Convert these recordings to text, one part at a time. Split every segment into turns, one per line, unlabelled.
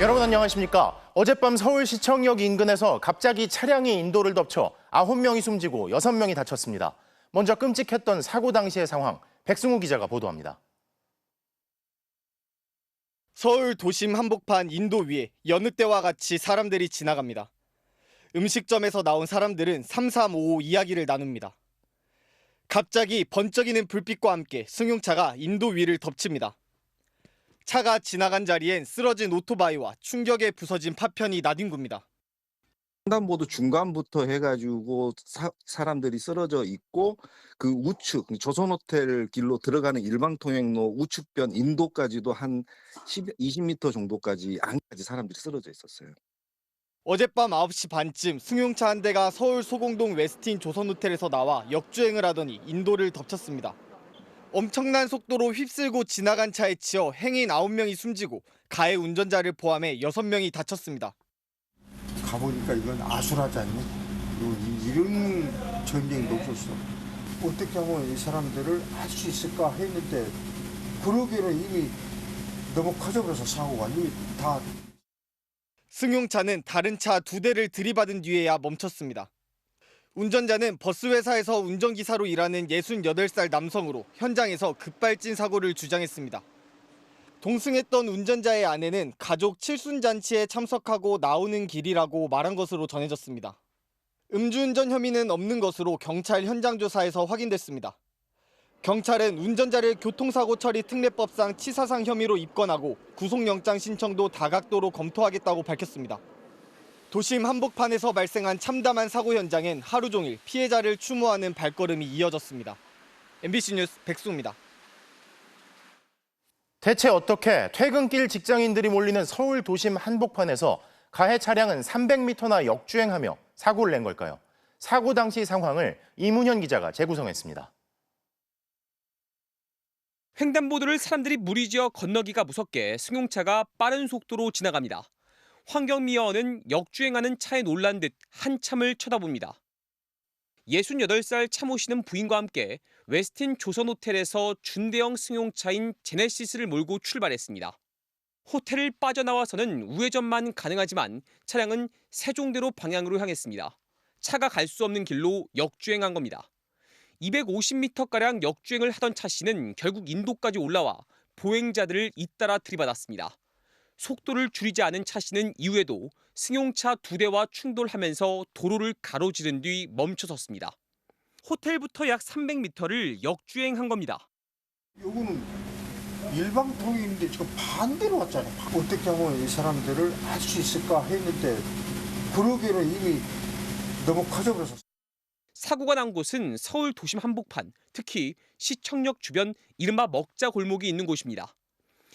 여러분 안녕하십니까? 어젯밤 서울시청역 인근에서 갑자기 차량이 인도를 덮쳐 9명이 숨지고 6명이 다쳤습니다. 먼저 끔찍했던 사고 당시의 상황, 백승우 기자가 보도합니다.
서울 도심 한복판 인도 위에 여느 때와 같이 사람들이 지나갑니다. 음식점에서 나온 사람들은 3355 이야기를 나눕니다. 갑자기 번쩍이는 불빛과 함께 승용차가 인도 위를 덮칩니다. 차가 지나간 자리엔 쓰러진 오토바이와 충격에 부서진 파편이 나뒹굽니다.
횡단보도 중간부터 해가지고 사람들이 쓰러져 있고 그 우측 조선호텔 길로 들어가는 일방통행로 우측변 인도까지도 한 20m 정도까지 안까지 사람들이 쓰러져 있었어요.
어젯밤 9시 반쯤 승용차 한 대가 서울 소공동 웨스틴 조선호텔에서 나와 역주행을 하더니 인도를 덮쳤습니다. 엄청난 속도로 휩쓸고 지나간 차에 치여 행인 9명이 숨지고 가해 운전자를 포함해 6명이 다쳤습니다.
가보니까 이건 아수라지 않니? 이런 전쟁도 없었어. 어떻게 하면 이 사람들을 할 수 있을까 했는데 그러기에는 이미 너무 커져버려서 사고가 이미 다.
승용차는 다른 차 2대를 들이받은 뒤에야 멈췄습니다. 운전자는 버스 회사에서 운전기사로 일하는 68살 남성으로 현장에서 급발진 사고를 주장했습니다. 동승했던 운전자의 아내는 가족 칠순잔치에 참석하고 나오는 길이라고 말한 것으로 전해졌습니다. 음주운전 혐의는 없는 것으로 경찰 현장 조사에서 확인됐습니다. 경찰은 운전자를 교통사고 처리 특례법상 치사상 혐의로 입건하고 구속영장 신청도 다각도로 검토하겠다고 밝혔습니다. 도심 한복판에서 발생한 참담한 사고 현장엔 하루 종일 피해자를 추모하는 발걸음이 이어졌습니다. MBC 뉴스 백수입니다.
대체 어떻게 퇴근길 직장인들이 몰리는 서울 도심 한복판에서 가해 차량은 300m나 역주행하며 사고를 낸 걸까요? 사고 당시 상황을 이문현 기자가 재구성했습니다.
횡단보도를 사람들이 무리지어 건너기가 무섭게 승용차가 빠른 속도로 지나갑니다. 환경미화원은 역주행하는 차에 놀란 듯 한참을 쳐다봅니다. 68살 차 모시는 부인과 함께 웨스틴 조선호텔에서 준대형 승용차인 제네시스를 몰고 출발했습니다. 호텔을 빠져나와서는 우회전만 가능하지만 차량은 세종대로 방향으로 향했습니다. 차가 갈 수 없는 길로 역주행한 겁니다. 250m가량 역주행을 하던 차 씨는 결국 인도까지 올라와 보행자들을 잇따라 들이받았습니다. 속도를 줄이지 않은 차 씨는 이후에도 승용차 2대와 충돌하면서 도로를 가로지른 뒤 멈춰섰습니다. 호텔부터 약 300m를 역주행한 겁니다.
요거는 일방통행인데 지금 반대로 왔잖아. 어떻게 하면 이 사람들을 할 수 있을까 했는데 그러기에는 이미 너무 커져버려서.
사고가 난 곳은 서울 도심 한복판, 특히 시청역 주변 이른바 먹자 골목이 있는 곳입니다.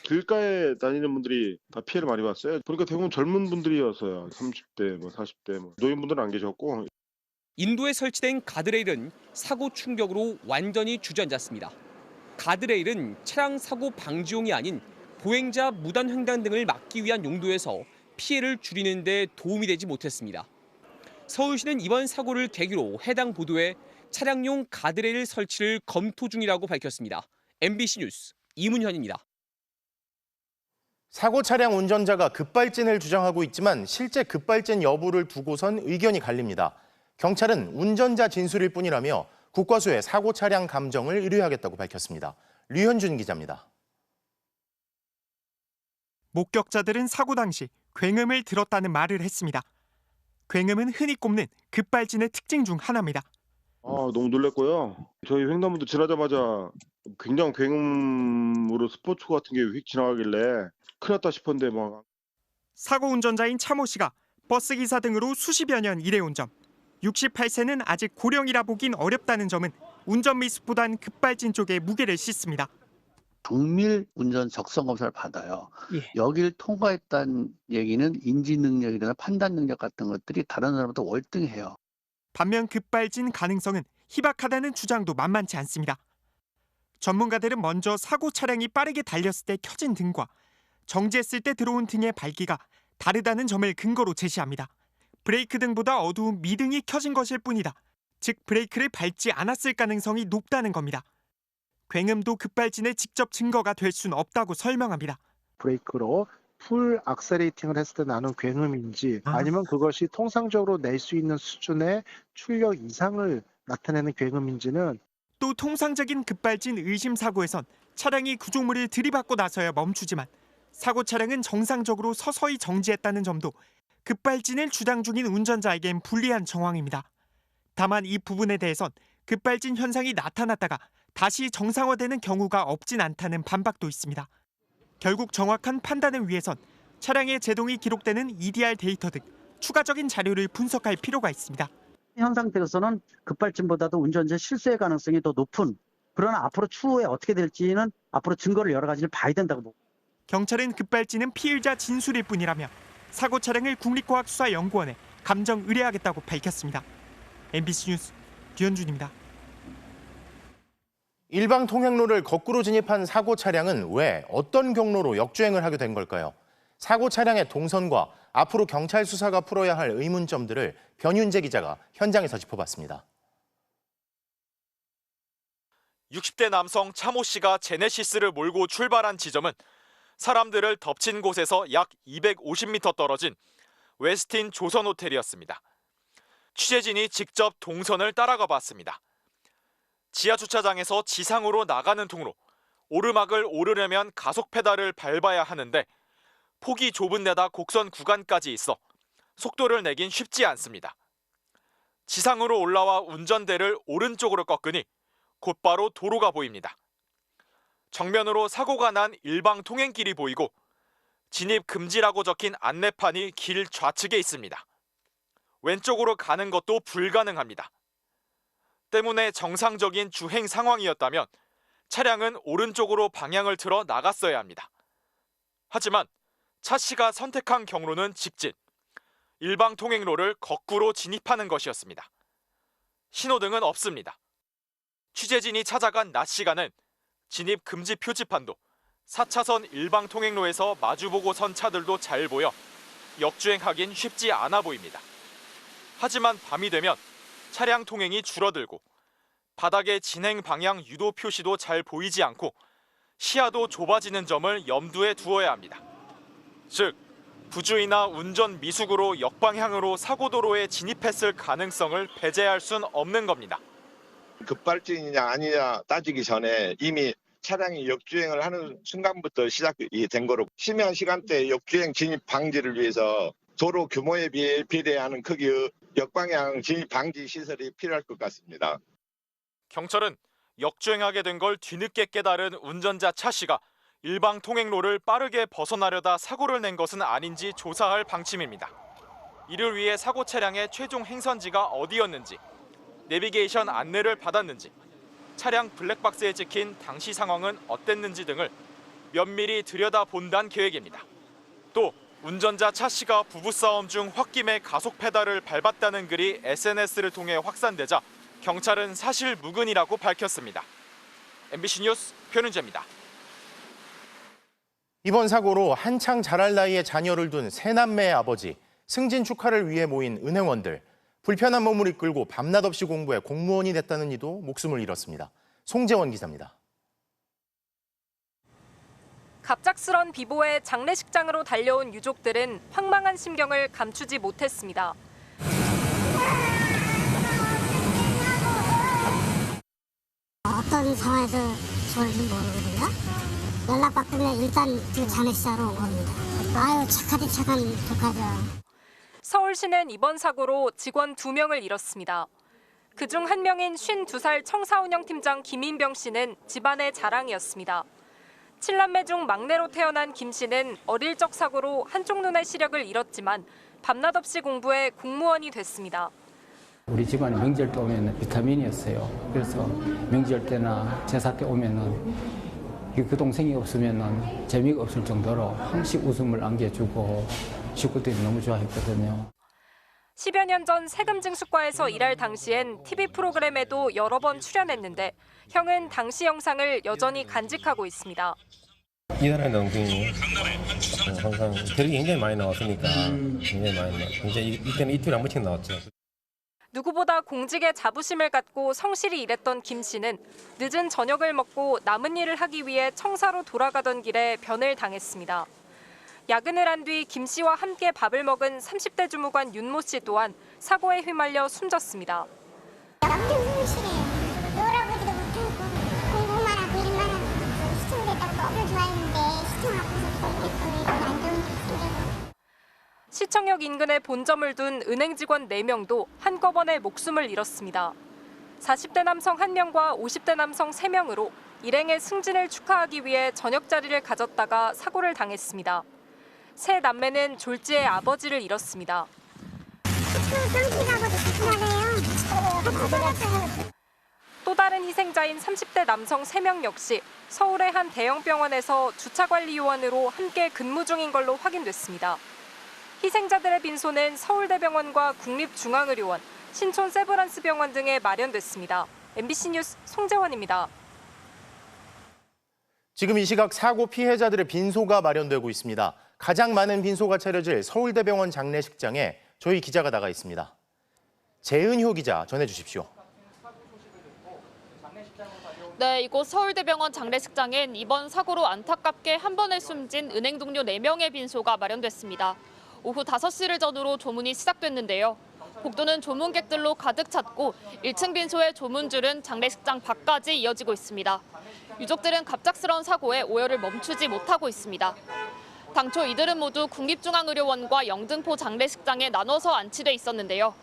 길가에 다니는 분들이 다 피해를 많이 봤어요. 그러니까 대부분 젊은 분들이었어요. 30대, 40대, 노인분들은 안 계셨고.
인도에 설치된 가드레일은 사고 충격으로 완전히 주저앉았습니다. 가드레일은 차량 사고 방지용이 아닌 보행자 무단 횡단 등을 막기 위한 용도여서 피해를 줄이는 데 도움이 되지 못했습니다. 서울시는 이번 사고를 계기로 해당 보도에 차량용 가드레일 설치를 검토 중이라고 밝혔습니다. MBC 뉴스 이문현입니다.
사고 차량 운전자가 급발진을 주장하고 있지만 실제 급발진 여부를 두고선 의견이 갈립니다. 경찰은 운전자 진술일 뿐이라며 국과수에 사고 차량 감정을 의뢰하겠다고 밝혔습니다. 류현준 기자입니다.
목격자들은 사고 당시 굉음을 들었다는 말을 했습니다. 굉음은 흔히 꼽는 급발진의 특징 중 하나입니다.
너무 놀랐고요. 저희 횡단보도 지나자마자 굉장한 굉음으로 스포츠 같은 게 휙 지나가길래 큰일 났다 싶었는데 막.
사고 운전자인 차모 씨가 버스기사 등으로 수십여 년 일해온 점, 68세는 아직 고령이라 보긴 어렵다는 점은 운전 미숙보단 급발진 쪽에 무게를 싣습니다.
정밀 운전 적성 검사를 받아요. 여기를 통과했다는 얘기는 인지 능력이나 판단 능력 같은 것들이 다른 사람보다 월등해요.
반면 급발진 가능성은 희박하다는 주장도 만만치 않습니다. 전문가들은 먼저 사고 차량이 빠르게 달렸을 때 켜진 등과 정지했을 때 들어온 등의 밝기가 다르다는 점을 근거로 제시합니다. 브레이크 등보다 어두운 미등이 켜진 것일 뿐이다. 즉 브레이크를 밟지 않았을 가능성이 높다는 겁니다. 굉음도 급발진의 직접 증거가 될 수는 없다고 설명합니다.
브레이크로 풀 악셀레이팅을 했을 때 나는 굉음인지 아니면 그것이 통상적으로 낼 수 있는 수준의 출력 이상을 나타내는 굉음인지는
또 통상적인 급발진 의심 사고에선 차량이 구조물을 들이받고 나서야 멈추지만 사고 차량은 정상적으로 서서히 정지했다는 점도 급발진을 주장 중인 운전자에겐 불리한 정황입니다. 다만 이 부분에 대해선 급발진 현상이 나타났다가 다시 정상화되는 경우가 없진 않다는 반박도 있습니다. 결국 정확한 판단을 위해선 차량의 제동이 기록되는 EDR 데이터 등 추가적인 자료를 분석할 필요가 있습니다.
현 상태에서는 급발진보다도 운전자 실수의 가능성이 더 높은, 그러나 앞으로 추후에 어떻게 될지는 앞으로 증거를 여러 가지를 봐야 된다고 봅니다.
경찰은 급발진은 피의자 진술일 뿐이라며 사고 차량을 국립과학수사연구원에 감정 의뢰하겠다고 밝혔습니다. MBC 뉴스 류현준입니다.
일방 통행로를 거꾸로 진입한 사고 차량은 왜 어떤 경로로 역주행을 하게 된 걸까요? 사고 차량의 동선과 앞으로 경찰 수사가 풀어야 할 의문점들을 변윤재 기자가 현장에서 짚어봤습니다.
60대 남성 차모 씨가 제네시스를 몰고 출발한 지점은 사람들을 덮친 곳에서 약 250m 떨어진 웨스틴 조선호텔이었습니다. 취재진이 직접 동선을 따라가 봤습니다. 지하주차장에서 지상으로 나가는 통로, 오르막을 오르려면 가속 페달을 밟아야 하는데 폭이 좁은 데다 곡선 구간까지 있어 속도를 내긴 쉽지 않습니다. 지상으로 올라와 운전대를 오른쪽으로 꺾으니 곧바로 도로가 보입니다. 정면으로 사고가 난 일방 통행길이 보이고 진입 금지라고 적힌 안내판이 길 좌측에 있습니다. 왼쪽으로 가는 것도 불가능합니다. 때문에 정상적인 주행 상황이었다면 차량은 오른쪽으로 방향을 틀어 나갔어야 합니다. 하지만 차 씨가 선택한 경로는 직진, 일방 통행로를 거꾸로 진입하는 것이었습니다. 신호등은 없습니다. 취재진이 찾아간 낮 시간은 진입 금지 표지판도 4차선 일방 통행로에서 마주보고 선 차들도 잘 보여 역주행하긴 쉽지 않아 보입니다. 하지만 밤이 되면 차량 통행이 줄어들고 바닥에 진행 방향 유도 표시도 잘 보이지 않고 시야도 좁아지는 점을 염두에 두어야 합니다. 즉, 부주의나 운전 미숙으로 역방향으로 사고도로에 진입했을 가능성을 배제할 순 없는 겁니다.
급발진이냐 아니냐 따지기 전에 이미 차량이 역주행을 하는 순간부터 시작이 된 거로 심야 시간대 역주행 진입 방지를 위해서 도로 규모에 비해 비례하는 크기의 역방향 진입 방지 시설이 필요할 것 같습니다.
경찰은 역주행하게 된 걸 뒤늦게 깨달은 운전자 차 씨가 일방 통행로를 빠르게 벗어나려다 사고를 낸 것은 아닌지 조사할 방침입니다. 이를 위해 사고 차량의 최종 행선지가 어디였는지, 내비게이션 안내를 받았는지, 차량 블랙박스에 찍힌 당시 상황은 어땠는지 등을 면밀히 들여다본다는 계획입니다. 또 운전자 차 씨가 부부싸움 중 홧김에 가속 페달을 밟았다는 글이 SNS를 통해 확산되자 경찰은 사실 무근이라고 밝혔습니다. MBC 뉴스 변윤재입니다.
이번 사고로 한창 자랄 나이에 자녀를 둔 세 남매의 아버지, 승진 축하를 위해 모인 은행원들, 불편한 몸을 이끌고 밤낮 없이 공부해 공무원이 됐다는 이도 목숨을 잃었습니다. 송재원 기자입니다.
갑작스런 비보에 장례식장으로 달려온 유족들은 황망한 심경을 감추지 못했습니다.
어떤 상황에서 죽을지 모르거든요. 연락받으면 일단 그 장례식장으로 온 겁니다. 아유, 착하디 착한 조카죠.
서울시는 이번 사고로 직원 2명을 잃었습니다. 그중 한 명인 52살 청사운영 팀장 김인병 씨는 집안의 자랑이었습니다. 7남매 중 막내로 태어난 김 씨는 어릴 적 사고로 한쪽 눈의 시력을 잃었지만 밤낮 없이 공부해 공무원이 됐습니다.
우리 집안에 명절 때 오면 비타민이었어요. 그래서 명절 때나 제사 때 오면은 그 동생이 없으면은 재미가 없을 정도로 항상 웃음을 안겨주고 식구들이 너무 좋아했거든요.
10여 년 전 세금 징수과에서 일할 당시엔 TV 프로그램에도 여러 번 출연했는데 형은 당시 영상을 여전히 간직하고 있습니다.
이달의 동생이 항상 대력이 굉장히 많이 나왔으니까 이때는 이틀에 한 번씩 나왔죠.
누구보다 공직에 자부심을 갖고 성실히 일했던 김 씨는 늦은 저녁을 먹고 남은 일을 하기 위해 청사로 돌아가던 길에 변을 당했습니다. 야근을 한 뒤 김 씨와 함께 밥을 먹은 30대 주무관 윤모 씨 또한 사고에 휘말려 숨졌습니다.
놀아보지도 못하고 공부만 하고 일만 하고 시청됐다고 너무 좋아했는데 시청 앞에서 이렇게 이런 안 좋은 일이 생겨서.
시청역 인근에 본점을 둔 은행 직원 4명도 한꺼번에 목숨을 잃었습니다. 40대 남성 1명과 50대 남성 3명으로 일행의 승진을 축하하기 위해 저녁 자리를 가졌다가 사고를 당했습니다. 세 남매는 졸지에 아버지를 잃었습니다. 또 다른 희생자인 30대 남성 3명 역시 서울의 한 대형 병원에서 주차관리요원으로 함께 근무 중인 걸로 확인됐습니다. 희생자들의 빈소는 서울대병원과 국립중앙의료원, 신촌 세브란스병원 등에 마련됐습니다. MBC 뉴스 송재원입니다.
지금 이 시각 사고 피해자들의 빈소가 마련되고 있습니다. 가장 많은 빈소가 차려질 서울대병원 장례식장에 저희 기자가 나가 있습니다. 재은효 기자 전해주십시오.
네, 이곳 서울대병원 장례식장엔 이번 사고로 안타깝게 한 번에 숨진 은행 동료 4명의 빈소가 마련됐습니다. 오후 5시를 전후로 조문이 시작됐는데요. 복도는 조문객들로 가득 찼고 1층 빈소의 조문줄은 장례식장 밖까지 이어지고 있습니다. 유족들은 갑작스러운 사고에 오열을 멈추지 못하고 있습니다. 당초 이들은 모두 국립중앙의료원과 영등포 장례식장에 나눠서 안치돼 있었는데요.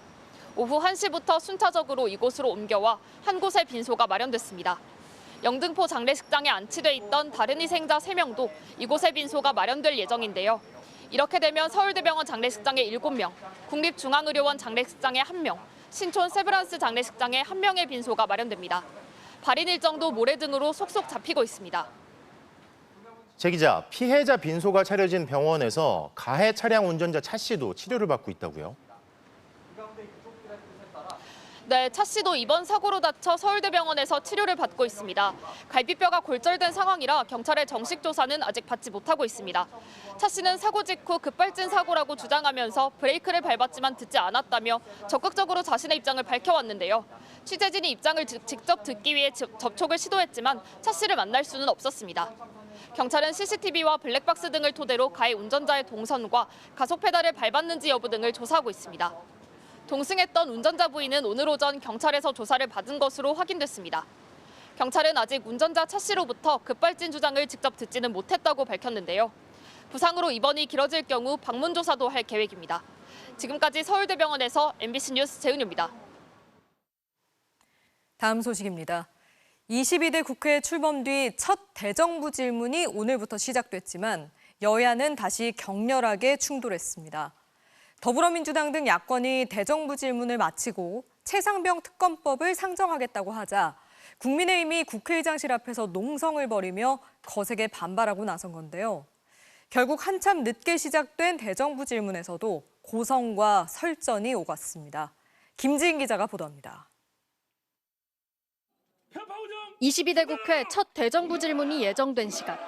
오후 1시부터 순차적으로 이곳으로 옮겨와 한 곳의 빈소가 마련됐습니다. 영등포 장례식장에 안치돼 있던 다른 희생자 3명도 이곳의 빈소가 마련될 예정인데요. 이렇게 되면 서울대병원 장례식장에 7명, 국립중앙의료원 장례식장에 1명, 신촌 세브란스 장례식장에 1명의 빈소가 마련됩니다. 발인 일정도 모레 등으로 속속 잡히고 있습니다.
제 기자, 피해자 빈소가 차려진 병원에서 가해 차량 운전자 차 씨도 치료를 받고 있다고요?
네, 차 씨도 이번 사고로 다쳐 서울대병원에서 치료를 받고 있습니다. 갈비뼈가 골절된 상황이라 경찰의 정식 조사는 아직 받지 못하고 있습니다. 차 씨는 사고 직후 급발진 사고라고 주장하면서 브레이크를 밟았지만 듣지 않았다며 적극적으로 자신의 입장을 밝혀왔는데요. 취재진이 입장을 직접 듣기 위해 접촉을 시도했지만 차 씨를 만날 수는 없었습니다. 경찰은 CCTV와 블랙박스 등을 토대로 가해 운전자의 동선과 가속 페달을 밟았는지 여부 등을 조사하고 있습니다. 동승했던 운전자 부인은 오늘 오전 경찰에서 조사를 받은 것으로 확인됐습니다. 경찰은 아직 운전자 차 씨로부터 급발진 주장을 직접 듣지는 못했다고 밝혔는데요. 부상으로 입원이 길어질 경우 방문 조사도 할 계획입니다. 지금까지 서울대병원에서 MBC 뉴스 재은유입니다.
다음 소식입니다. 22대 국회 출범 뒤 첫 대정부 질문이 오늘부터 시작됐지만 여야는 다시 격렬하게 충돌했습니다. 더불어민주당 등 야권이 대정부 질문을 마치고 최상병 특검법을 상정하겠다고 하자 국민의힘이 국회의장실 앞에서 농성을 벌이며 거세게 반발하고 나선 건데요. 결국 한참 늦게 시작된 대정부 질문에서도 고성과 설전이 오갔습니다. 김지인 기자가 보도합니다.
22대 국회 첫 대정부 질문이 예정된 시간.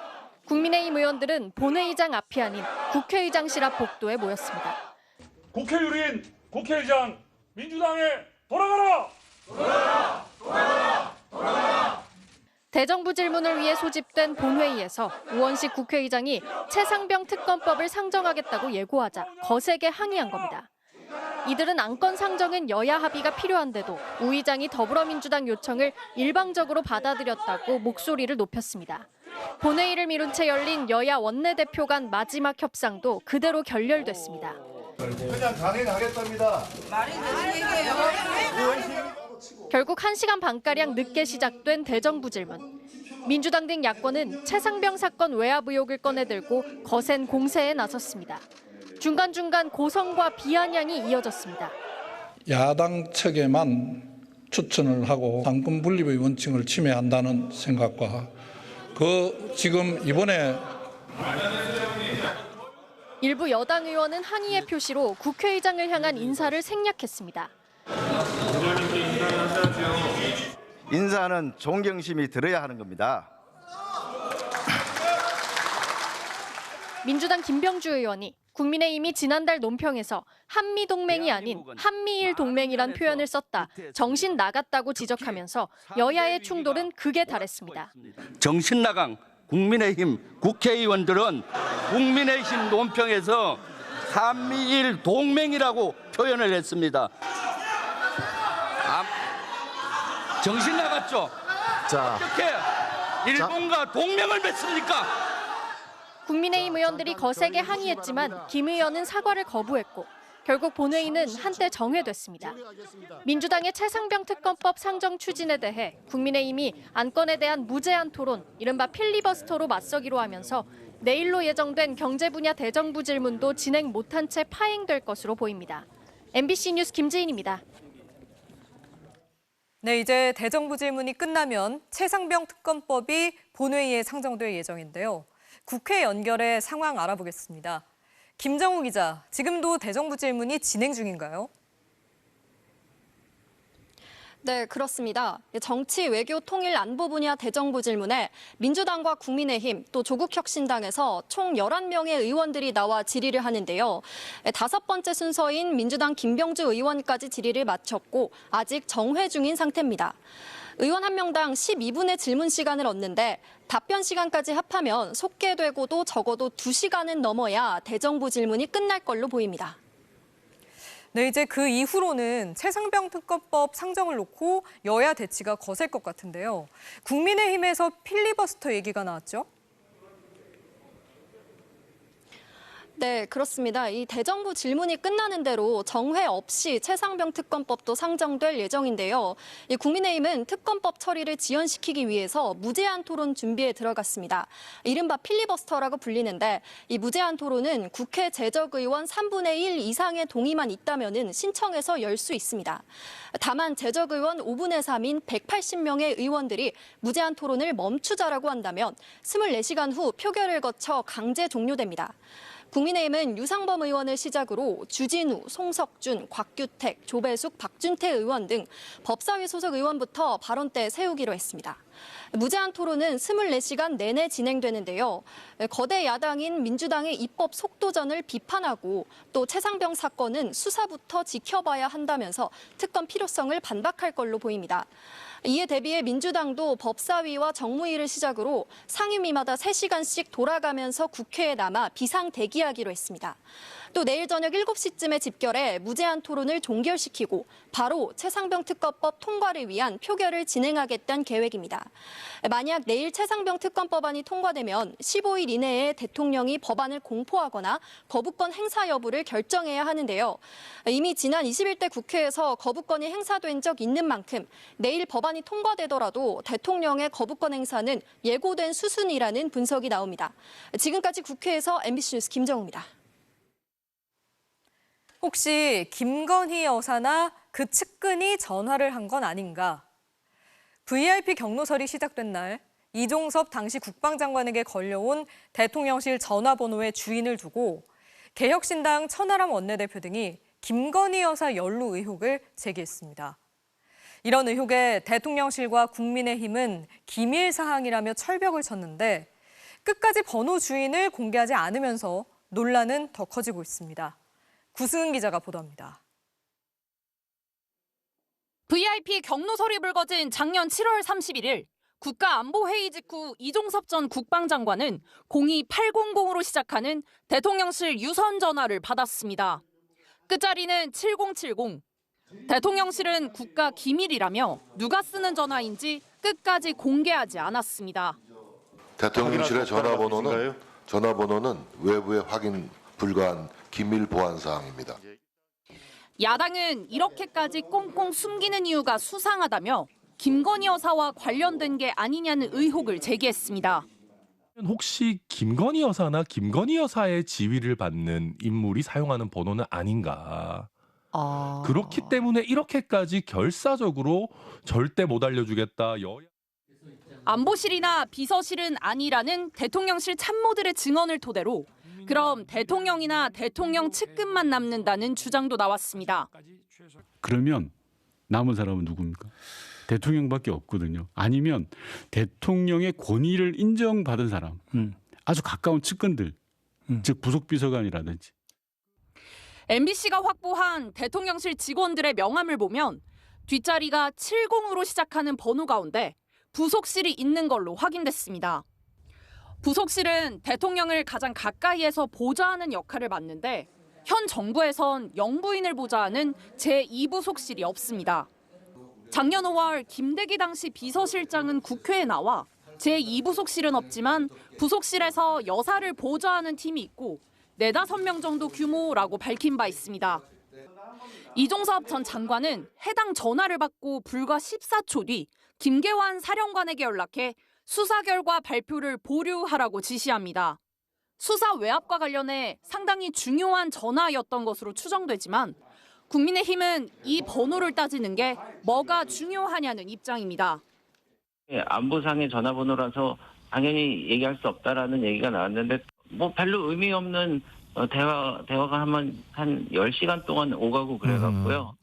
국민의힘 의원들은 본회의장 앞이 아닌 국회의장실 앞 복도에 모였습니다.
국회의원, 국회의장, 민주당에 돌아가라! 돌아가라! 돌아가라! 돌아가라!
대정부 질문을 위해 소집된 본회의에서 우원식 국회의장이 최상병 특검법을 상정하겠다고 예고하자 거세게 항의한 겁니다. 이들은 안건 상정엔 여야 합의가 필요한데도 우 의장이 더불어민주당 요청을 일방적으로 받아들였다고 목소리를 높였습니다. 본회의를 미룬 채 열린 여야 원내대표 간 마지막 협상도 그대로 결렬됐습니다.
그냥 강행하겠답니다. 말이 되는 얘기예요.
결국 1시간 반가량 늦게 시작된 대정부 질문. 민주당 등 야권은 최상병 사건 외압 의혹을 꺼내들고 거센 공세에 나섰습니다. 중간중간 고성과 비아냥이 이어졌습니다.
야당 측에만 추천을 하고 당권 분립의 원칙을 침해한다는 생각과 지금 이번에
일부 여당 의원은 항의의 표시로 국회의장을 향한 인사를 생략했습니다.
인사는 존경심이 들어야 하는 겁니다.
민주당 김병주 의원이 국민의힘이 지난달 논평에서 한미동맹이 아닌 한미일 동맹이란 표현을 썼다. 정신 나갔다고 지적하면서 여야의 충돌은 극에 달했습니다.
정신 나간
국민의힘 국회의원들은 국민의힘 논평에서 한미일 동맹이라고 표현을 했습니다. 정신 나갔죠? 어떻게 일본과 동맹을 맺습니까?
국민의힘 의원들이 거세게 항의했지만 김 의원은 사과를 거부했고 결국 본회의는 한때 정회됐습니다. 민주당의 최상병 특검법 상정 추진에 대해 국민의힘이 안건에 대한 무제한 토론, 이른바 필리버스터로 맞서기로 하면서 내일로 예정된 경제 분야 대정부 질문도 진행 못한 채 파행될 것으로 보입니다. MBC 뉴스 김지인입니다.
네, 이제 대정부 질문이 끝나면 최상병 특검법이 본회의에 상정될 예정인데요. 국회 연결해 상황 알아보겠습니다. 김정우 기자, 지금도 대정부 질문이 진행 중인가요?
네, 그렇습니다. 정치, 외교, 통일, 안보 분야 대정부 질문에 민주당과 국민의힘 또 조국혁신당에서 총 11명의 의원들이 나와 질의를 하는데요. 5번째 순서인 민주당 김병주 의원까지 질의를 마쳤고 아직 정회 중인 상태입니다. 의원 한 명당 12분의 질문 시간을 얻는데 답변 시간까지 합하면 속개되고도 적어도 2시간은 넘어야 대정부 질문이 끝날 걸로 보입니다.
네, 이제 그 이후로는 최상병 특검법 상정을 놓고 여야 대치가 거셀 것 같은데요. 국민의힘에서 필리버스터 얘기가 나왔죠?
네, 그렇습니다. 이 대정부 질문이 끝나는 대로 정회 없이 최상병 특검법도 상정될 예정인데요. 이 국민의힘은 특검법 처리를 지연시키기 위해서 무제한 토론 준비에 들어갔습니다. 이른바 필리버스터라고 불리는데 이 무제한 토론은 국회 재적의원 3분의 1 이상의 동의만 있다면 신청해서 열 수 있습니다. 다만 재적의원 5분의 3인 180명의 의원들이 무제한 토론을 멈추자라고 한다면 24시간 후 표결을 거쳐 강제 종료됩니다. 국민의힘은 유상범 의원을 시작으로 주진우, 송석준, 곽규택, 조배숙, 박준태 의원 등 법사위 소속 의원부터 발언대 세우기로 했습니다. 무제한 토론은 24시간 내내 진행되는데요. 거대 야당인 민주당의 입법 속도전을 비판하고 또 최상병 사건은 수사부터 지켜봐야 한다면서 특검 필요성을 반박할 걸로 보입니다. 이에 대비해 민주당도 법사위와 정무위를 시작으로 상임위마다 3시간씩 돌아가면서 국회에 남아 비상 대기하기로 했습니다. 또 내일 저녁 7시쯤에 집결해 무제한 토론을 종결시키고 바로 최상병 특검법 통과를 위한 표결을 진행하겠다는 계획입니다. 만약 내일 최상병 특검법안이 통과되면 15일 이내에 대통령이 법안을 공포하거나 거부권 행사 여부를 결정해야 하는데요. 이미 지난 21대 국회에서 거부권이 행사된 적 있는 만큼 내일 법안이 통과되더라도 대통령의 거부권 행사는 예고된 수순이라는 분석이 나옵니다. 지금까지 국회에서 MBC 뉴스 김정우입니다.
혹시 김건희 여사나 그 측근이 전화를 한 건 아닌가? VIP 경로설이 시작된 날 이종섭 당시 국방장관에게 걸려온 대통령실 전화번호의 주인을 두고 개혁신당 천하람 원내대표 등이 김건희 여사 연루 의혹을 제기했습니다. 이런 의혹에 대통령실과 국민의힘은 기밀 사항이라며 철벽을 쳤는데 끝까지 번호 주인을 공개하지 않으면서 논란은 더 커지고 있습니다. 구승은 기자가 보도합니다.
VIP 경로설이 불거진 작년 7월 31일 국가안보회의 직후 이종섭 전 국방장관은 02800으로 시작하는 대통령실 유선 전화를 받았습니다. 끝자리는 7070. 대통령실은 국가 기밀이라며 누가 쓰는 전화인지 끝까지 공개하지 않았습니다.
대통령실의 전화번호는 외부에 확인 불가한 기밀 보안 사항입니다.
야당은 이렇게까지 꽁꽁 숨기는 이유가 수상하다며 김건희 여사와 관련된 게 아니냐는 의혹을 제기했습니다.
혹시 김건희 여사나 김건희 여사의 지위를 받는 인물이 사용하는 번호는 아닌가. 그렇기 때문에 이렇게까지 결사적으로 절대 못 알려주겠다.
안보실이나 비서실은 아니라는 대통령실 참모들의 증언을 토대로 그럼 대통령이나 대통령 측근만 남는다는 주장도 나왔습니다.
그러면 남은 사람은 누굽니까? 대통령밖에 없거든요. 아니면 대통령의 권위를 인정받은 사람, 아주 가까운 측근들, 즉 부속비서관이라든지.
MBC가 확보한 대통령실 직원들의 명함을 보면 뒷자리가 70으로 시작하는 번호 가운데 부속실이 있는 걸로 확인됐습니다. 부속실은 대통령을 가장 가까이에서 보좌하는 역할을 맡는데 현 정부에선 영부인을 보좌하는 제2부속실이 없습니다. 작년 5월 김대기 당시 비서실장은 국회에 나와 제2부속실은 없지만 부속실에서 여사를 보좌하는 팀이 있고 4-5명 정도 규모라고 밝힌 바 있습니다. 이종섭 전 장관은 해당 전화를 받고 불과 14초 뒤 김계환 사령관에게 연락해 수사 결과 발표를 보류하라고 지시합니다. 수사 외압과 관련해 상당히 중요한 전화였던 것으로 추정되지만 국민의힘은 이 번호를 따지는 게 뭐가 중요하냐는 입장입니다.
안보상의 전화번호라서 당연히 얘기할 수 없다라는 얘기가 나왔는데 뭐 별로 의미 없는 대화가 한 10시간 동안 오가고 그래갖고요.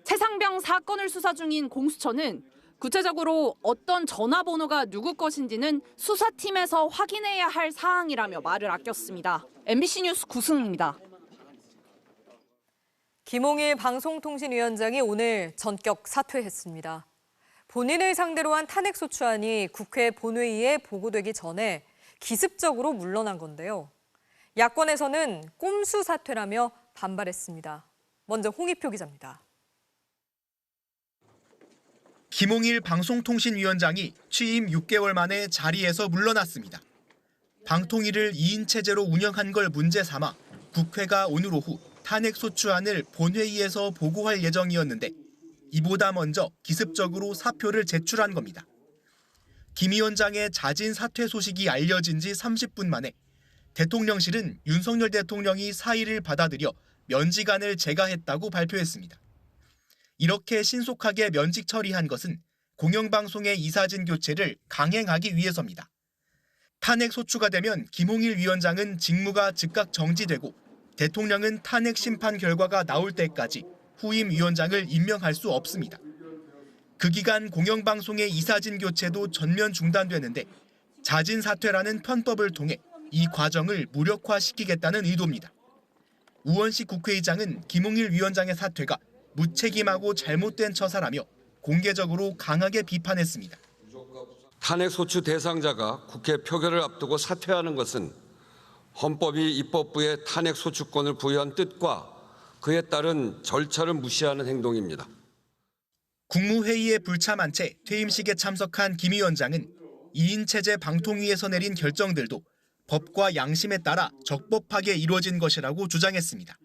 최상병 사건을 수사 중인 공수처는 구체적으로 어떤 전화번호가 누구 것인지는 수사팀에서 확인해야 할 사항이라며 말을 아꼈습니다. MBC 뉴스 구승입니다.
김홍일 방송통신위원장이 오늘 전격 사퇴했습니다. 본인을 상대로 한 탄핵소추안이 국회 본회의에 보고되기 전에 기습적으로 물러난 건데요. 야권에서는 꼼수 사퇴라며 반발했습니다. 먼저 홍익표 기자입니다.
김홍일 방송통신위원장이 취임 6개월 만에 자리에서 물러났습니다. 방통위를 2인 체제로 운영한 걸 문제 삼아 국회가 오늘 오후 탄핵소추안을 본회의에서 보고할 예정이었는데 이보다 먼저 기습적으로 사표를 제출한 겁니다. 김 위원장의 자진 사퇴 소식이 알려진 지 30분 만에 대통령실은 윤석열 대통령이 사의를 받아들여 면직안을 제거했다고 발표했습니다. 이렇게 신속하게 면직 처리한 것은 공영방송의 이사진 교체를 강행하기 위해서입니다. 탄핵 소추가 되면 김홍일 위원장은 직무가 즉각 정지되고 대통령은 탄핵 심판 결과가 나올 때까지 후임 위원장을 임명할 수 없습니다. 그 기간 공영방송의 이사진 교체도 전면 중단되는데 자진 사퇴라는 편법을 통해 이 과정을 무력화시키겠다는 의도입니다. 우원식 국회의장은 김홍일 위원장의 사퇴가 무책임하고 잘못된 처사라며 공개적으로 강하게 비판했습니다.
탄핵소추 대상자가 국회 표결을 앞두고 사퇴하는 것은 헌법이 입법부에 탄핵소추권을 부여한 뜻과 그에 따른 절차를 무시하는 행동입니다.
국무회의에 불참한 채 퇴임식에 참석한 김 위원장은 2인 체제 방통위에서 내린 결정들도 법과 양심에 따라 적법하게 이루어진 것이라고 주장했습니다.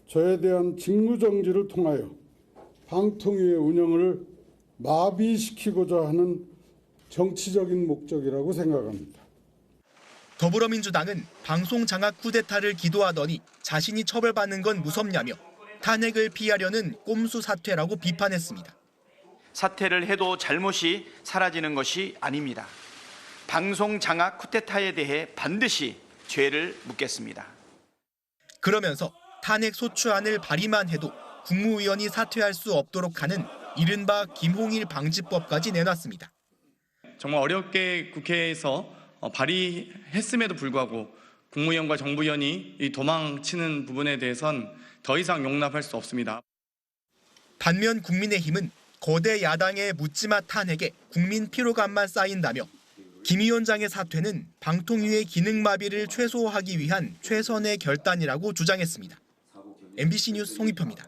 저에 대한 직무정지를 통하여 방통위의 운영을 마비시키고자 하는 정치적인 목적이라고 생각합니다.
더불어민주당은 방송 장악 쿠데타를 기도하더니 자신이 처벌받는 건 무섭냐며 탄핵을 피하려는 꼼수 사퇴라고 비판했습니다.
사퇴를 해도 잘못이 사라지는 것이 아닙니다. 방송 장악 쿠데타에 대해 반드시 죄를 묻겠습니다.
그러면서 탄핵 소추안을 발의만 해도 국무위원이 사퇴할 수 없도록 하는 이른바 김홍일 방지법까지 내놨습니다.
정말 어렵게 국회에서 발의했음에도 불구하고 국무위원과 정부위원이 이 도망치는 부분에 대해선 더 이상 용납할 수 없습니다.
반면 국민의힘은 거대 야당의 묻지마 탄핵에 국민 피로감만 쌓인다며 김 위원장의 사퇴는 방통위의 기능 마비를 최소화하기 위한 최선의 결단이라고 주장했습니다. MBC 뉴스 송희표입니다.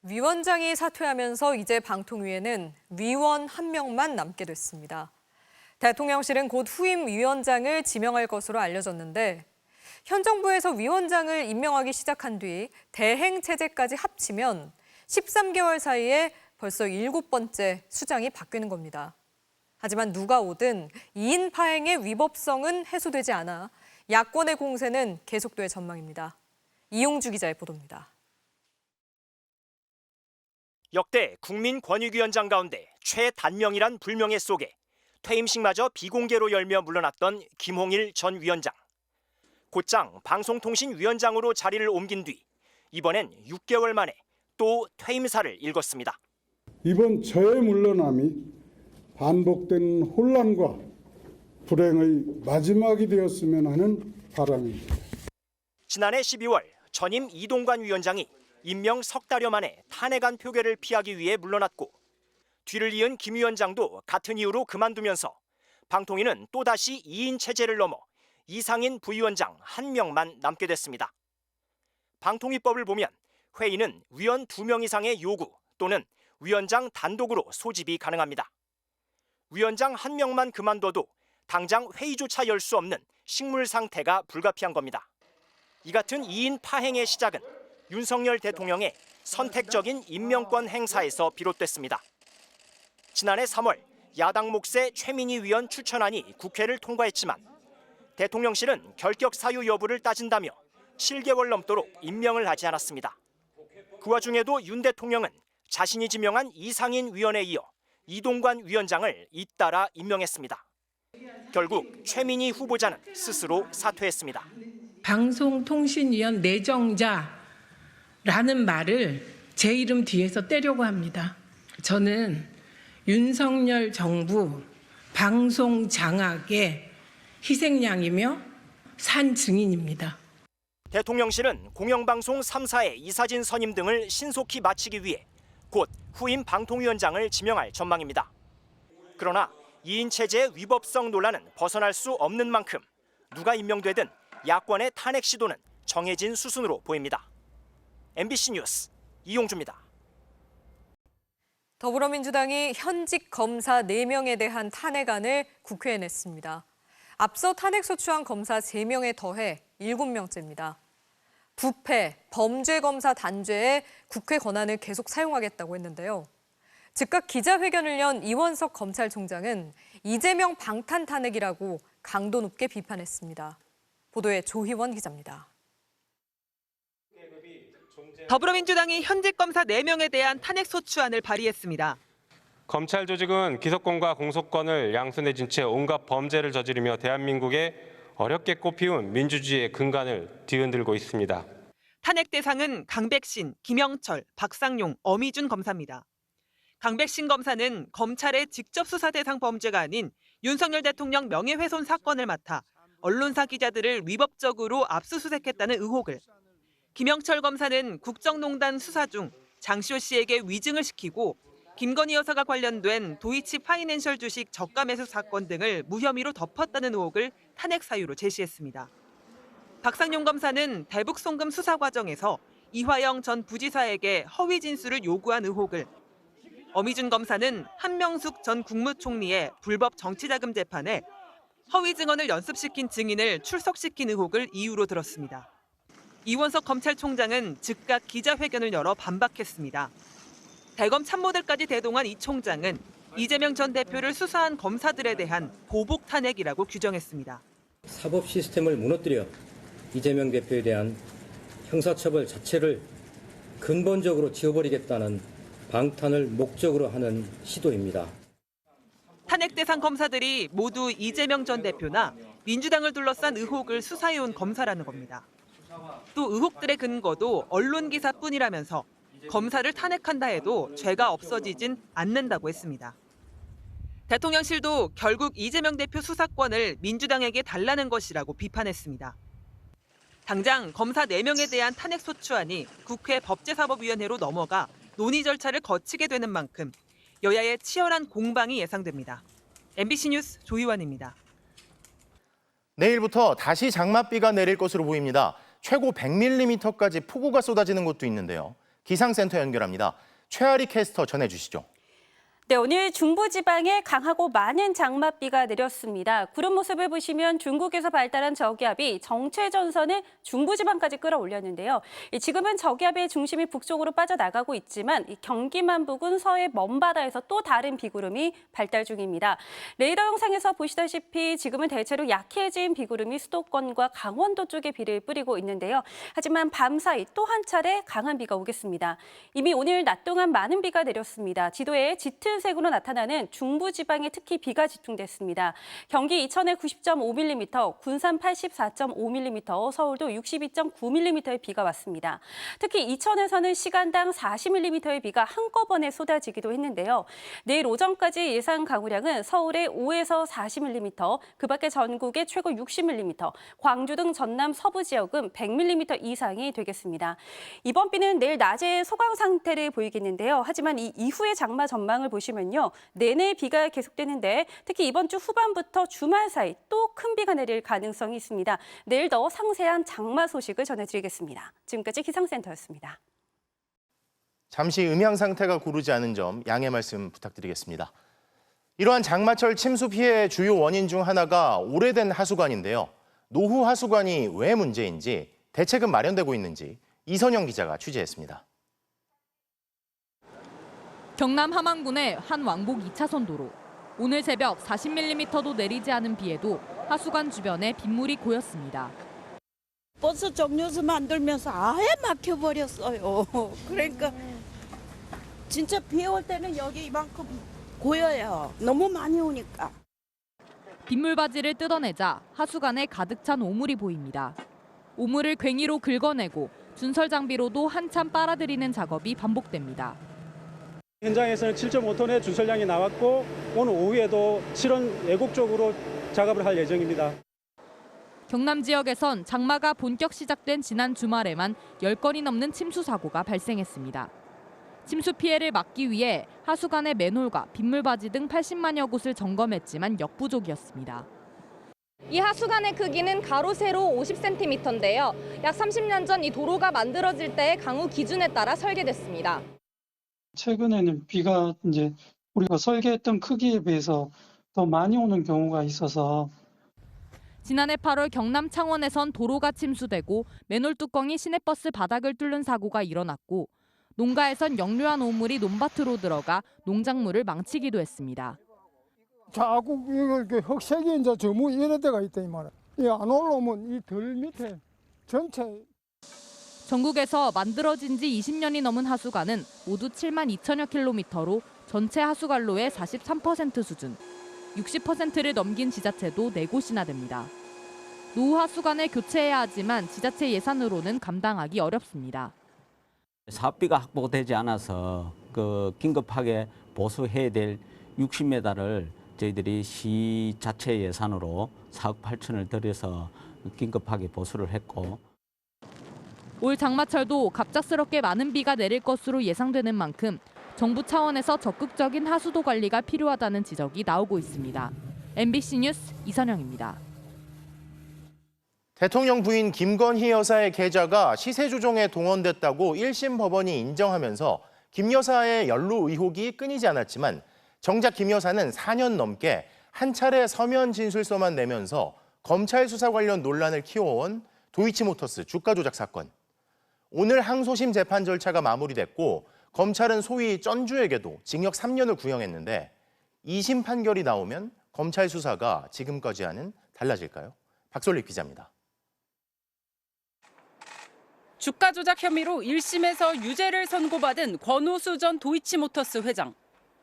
위원장이 사퇴하면서 이제 방통위에는 위원 1명만 남게 됐습니다. 대통령실은 곧 후임 위원장을 지명할 것으로 알려졌는데 현 정부에서 위원장을 임명하기 시작한 뒤 대행 체제까지 합치면 13개월 사이에 벌써 7번째 수장이 바뀌는 겁니다. 하지만 누가 오든 2인 파행의 위법성은 해소되지 않아 야권의 공세는 계속될 전망입니다. 이용주 기자의 보도입니다.
역대 국민권익위원장 가운데 최단명이란 불명예 속에 퇴임식마저 비공개로 열며 물러났던 김홍일 전 위원장. 곧장 방송통신위원장으로 자리를 옮긴 뒤 이번엔 6개월 만에 또 퇴임사를 읽었습니다.
이번 저의 물러남이 반복된 혼란과 불행의 마지막이 되었으면 하는 바람입니다.
지난해 12월 전임 이동관 위원장이 임명 석 달여 만에 탄핵안 표결을 피하기 위해 물러났고 뒤를 이은 김 위원장도 같은 이유로 그만두면서 방통위는 또다시 2인 체제를 넘어 이상인 부위원장 1명만 남게 됐습니다. 방통위법을 보면 회의는 위원 2명 이상의 요구 또는 위원장 단독으로 소집이 가능합니다. 위원장 1명만 그만둬도 당장 회의조차 열 수 없는 식물 상태가 불가피한 겁니다. 이 같은 2인 파행의 시작은 윤석열 대통령의 선택적인 임명권 행사에서 비롯됐습니다. 지난해 3월 야당 몫의 최민희 위원 추천안이 국회를 통과했지만 대통령실은 결격 사유 여부를 따진다며 7개월 넘도록 임명을 하지 않았습니다. 그 와중에도 윤 대통령은 자신이 지명한 이상인 위원에 이어 이동관 위원장을 잇따라 임명했습니다. 결국 최민희 후보자는 스스로 사퇴했습니다.
방송통신위원 내정자라는 말을 제 이름 뒤에서 떼려고 합니다. 저는 윤석열 정부 방송 장악의 희생양이며 산 증인입니다.
대통령실은 공영방송 3사의 이사진 선임 등을 신속히 마치기 위해 곧 후임 방통위원장을 지명할 전망입니다. 그러나 2인 체제의 위법성 논란은 벗어날 수 없는 만큼 누가 임명되든 야권의 탄핵 시도는 정해진 수순으로 보입니다. MBC 뉴스 이용주입니다.
더불어민주당이 현직 검사 4명에 대한 탄핵안을 국회에 냈습니다. 앞서 탄핵 소추한 검사 3명에 더해 7명째입니다. 부패, 범죄검사 단죄에 국회 권한을 계속 사용하겠다고 했는데요. 즉각 기자회견을 연 이원석 검찰총장은 이재명 방탄 탄핵이라고 강도 높게 비판했습니다. 보도에 조희원 기자입니다.
더불어민주당이 현직 검사 4명에 대한 탄핵 소추안을 발의했습니다.
검찰 조직은 기소권과 공소권을 양손에 쥔 채 온갖 범죄를 저지르며 대한민국의 어렵게 꽃피운 민주주의의 근간을 뒤흔들고 있습니다.
탄핵 대상은 강백신, 김영철, 박상용, 어미준 검사입니다. 강백신 검사는 검찰의 직접 수사 대상 범죄가 아닌 윤석열 대통령 명예훼손 사건을 맡아 언론사 기자들을 위법적으로 압수수색했다는 의혹을, 김영철 검사는 국정농단 수사 중 장시호 씨에게 위증을 시키고 김건희 여사가 관련된 도이치 파이낸셜 주식 저가 매수 사건 등을 무혐의로 덮었다는 의혹을 탄핵 사유로 제시했습니다. 박상용 검사는 대북 송금 수사 과정에서 이화영 전 부지사에게 허위 진술을 요구한 의혹을, 어미준 검사는 한명숙 전 국무총리의 불법 정치자금 재판에 허위 증언을 연습시킨 증인을 출석시킨 의혹을 이유로 들었습니다. 이원석 검찰총장은 즉각 기자회견을 열어 반박했습니다. 대검 참모들까지 대동한 이 총장은 이재명 전 대표를 수사한 검사들에 대한 보복 탄핵이라고 규정했습니다.
사법 시스템을 무너뜨려 이재명 대표에 대한 형사처벌 자체를 근본적으로 지워버리겠다는 방탄을 목적으로 하는 시도입니다.
탄핵 대상 검사들이 모두 이재명 전 대표나 민주당을 둘러싼 의혹을 수사해온 검사라는 겁니다. 또 의혹들의 근거도 언론 기사뿐이라면서 검사를 탄핵한다 해도 죄가 없어지진 않는다고 했습니다. 대통령실도 결국 이재명 대표 수사권을 민주당에게 달라는 것이라고 비판했습니다. 당장 검사 4명에 대한 탄핵 소추안이 국회 법제사법위원회로 넘어가 논의 절차를 거치게 되는 만큼 여야의 치열한 공방이 예상됩니다. MBC 뉴스 조희원입니다.
내일부터 다시 장맛비가 내릴 것으로 보입니다. 최고 100mm까지 폭우가 쏟아지는 곳도 있는데요. 기상센터 연결합니다. 최아리 캐스터 전해주시죠.
네, 오늘 중부지방에 강하고 많은 장맛비가 내렸습니다. 구름 모습을 보시면 중국에서 발달한 저기압이 정체전선을 중부지방까지 끌어올렸는데요. 지금은 저기압의 중심이 북쪽으로 빠져나가고 있지만 경기만 부근 서해 먼바다에서 또 다른 비구름이 발달 중입니다. 레이더 영상에서 보시다시피 지금은 대체로 약해진 비구름이 수도권과 강원도 쪽에 비를 뿌리고 있는데요. 하지만 밤사이 또 한 차례 강한 비가 오겠습니다. 이미 오늘 낮 동안 많은 비가 내렸습니다. 지도에 짙은 색으로 나타나는 중부지방에 특히 비가 집중됐습니다. 경기 이천에 90.5mm, 군산 84.5mm, 서울도 62.9mm의 비가 왔습니다. 특히 이천에서는 시간당 40mm의 비가 한꺼번에 쏟아지기도 했는데요. 내일 오전까지 예상 강우량은 서울에 5에서 40mm, 그 밖에 전국에 최고 60mm, 광주 등 전남 서부 지역은 100mm 이상이 되겠습니다. 이번 비는 내일 낮에 소강 상태를 보이겠는데요. 하지만 이 이후의 장마 전망을 보시면 보시면요. 내내 비가 계속되는데 특히 이번 주 후반부터 주말 사이 또 큰 비가 내릴 가능성이 있습니다. 내일 더 상세한 장마 소식을 전해드리겠습니다. 지금까지 기상센터였습니다.
잠시 음향 상태가 고르지 않은 점 양해 말씀 부탁드리겠습니다. 이러한 장마철 침수 피해의 주요 원인 중 하나가 오래된 하수관인데요. 노후 하수관이 왜 문제인지, 대책은 마련되고 있는지 이선영 기자가 취재했습니다.
경남 함안군의 한 왕복 2차선 도로. 오늘 새벽 40mm도 내리지 않은 비에도 하수관 주변에 빗물이 고였습니다.
버스 정류소 만들면서 아예 막혀버렸어요. 그러니까 진짜 비 올 때는 여기 이만큼 고여요. 너무 많이 오니까.
빗물바지를 뜯어내자 하수관에 가득 찬 오물이 보입니다. 오물을 괭이로 긁어내고 준설 장비로도 한참 빨아들이는 작업이 반복됩니다.
현장에서는 7.5톤의 준설량이 나왔고 오늘 오후에도 실은 애국적으로 작업을 할 예정입니다.
경남 지역에선 장마가 본격 시작된 지난 주말에만 10건이 넘는 침수 사고가 발생했습니다. 침수 피해를 막기 위해 하수관의 맨홀과 빗물바지 등 80만여 곳을 점검했지만 역부족이었습니다.
이 하수관의 크기는 가로 세로 50cm인데요. 약 30년 전 이 도로가 만들어질 때의 강우 기준에 따라 설계됐습니다.
최근에는 비가 이제 우리가 설계했던 크기에 비해서 더 많이 오는 경우가 있어서
지난해 8월 경남 창원에선 도로가 침수되고 맨홀 뚜껑이 시내버스 바닥을 뚫는 사고가 일어났고 농가에선 역류한 오물이 논밭으로 들어가 농작물을 망치기도 했습니다.
자꾸 이거 흑색이 이제 저무 이런 데가 있다 이 말이야. 이 안 올라오면 이 덜 밑에 전체.
전국에서 만들어진 지 20년이 넘은 하수관은 모두 7만 2천여 킬로미터로 전체 하수관로의 43% 수준, 60%를 넘긴 지자체도 4곳이나 됩니다. 노후 하수관을 교체해야 하지만 지자체 예산으로는 감당하기 어렵습니다.
사업비가 확보되지 않아서 긴급하게 보수해야 될 60m를 저희들이 시 자체 예산으로 4억 8천을 들여서 긴급하게 보수를 했고
올 장마철도 갑작스럽게 많은 비가 내릴 것으로 예상되는 만큼 정부 차원에서 적극적인 하수도 관리가 필요하다는 지적이 나오고 있습니다. MBC 뉴스 이선영입니다.
대통령 부인 김건희 여사의 계좌가 시세 조정에 동원됐다고 1심 법원이 인정하면서 김 여사의 연루 의혹이 끊이지 않았지만 정작 김 여사는 4년 넘게 한 차례 서면 진술서만 내면서 검찰 수사 관련 논란을 키워온 도이치모터스 주가 조작 사건. 오늘 항소심 재판 절차가 마무리됐고 검찰은 소위 쩐주에게도 징역 3년을 구형했는데 2심 판결이 나오면 검찰 수사가 지금까지와는 달라질까요? 박솔립 기자입니다.
주가 조작 혐의로 1심에서 유죄를 선고받은 권오수 전 도이치모터스 회장.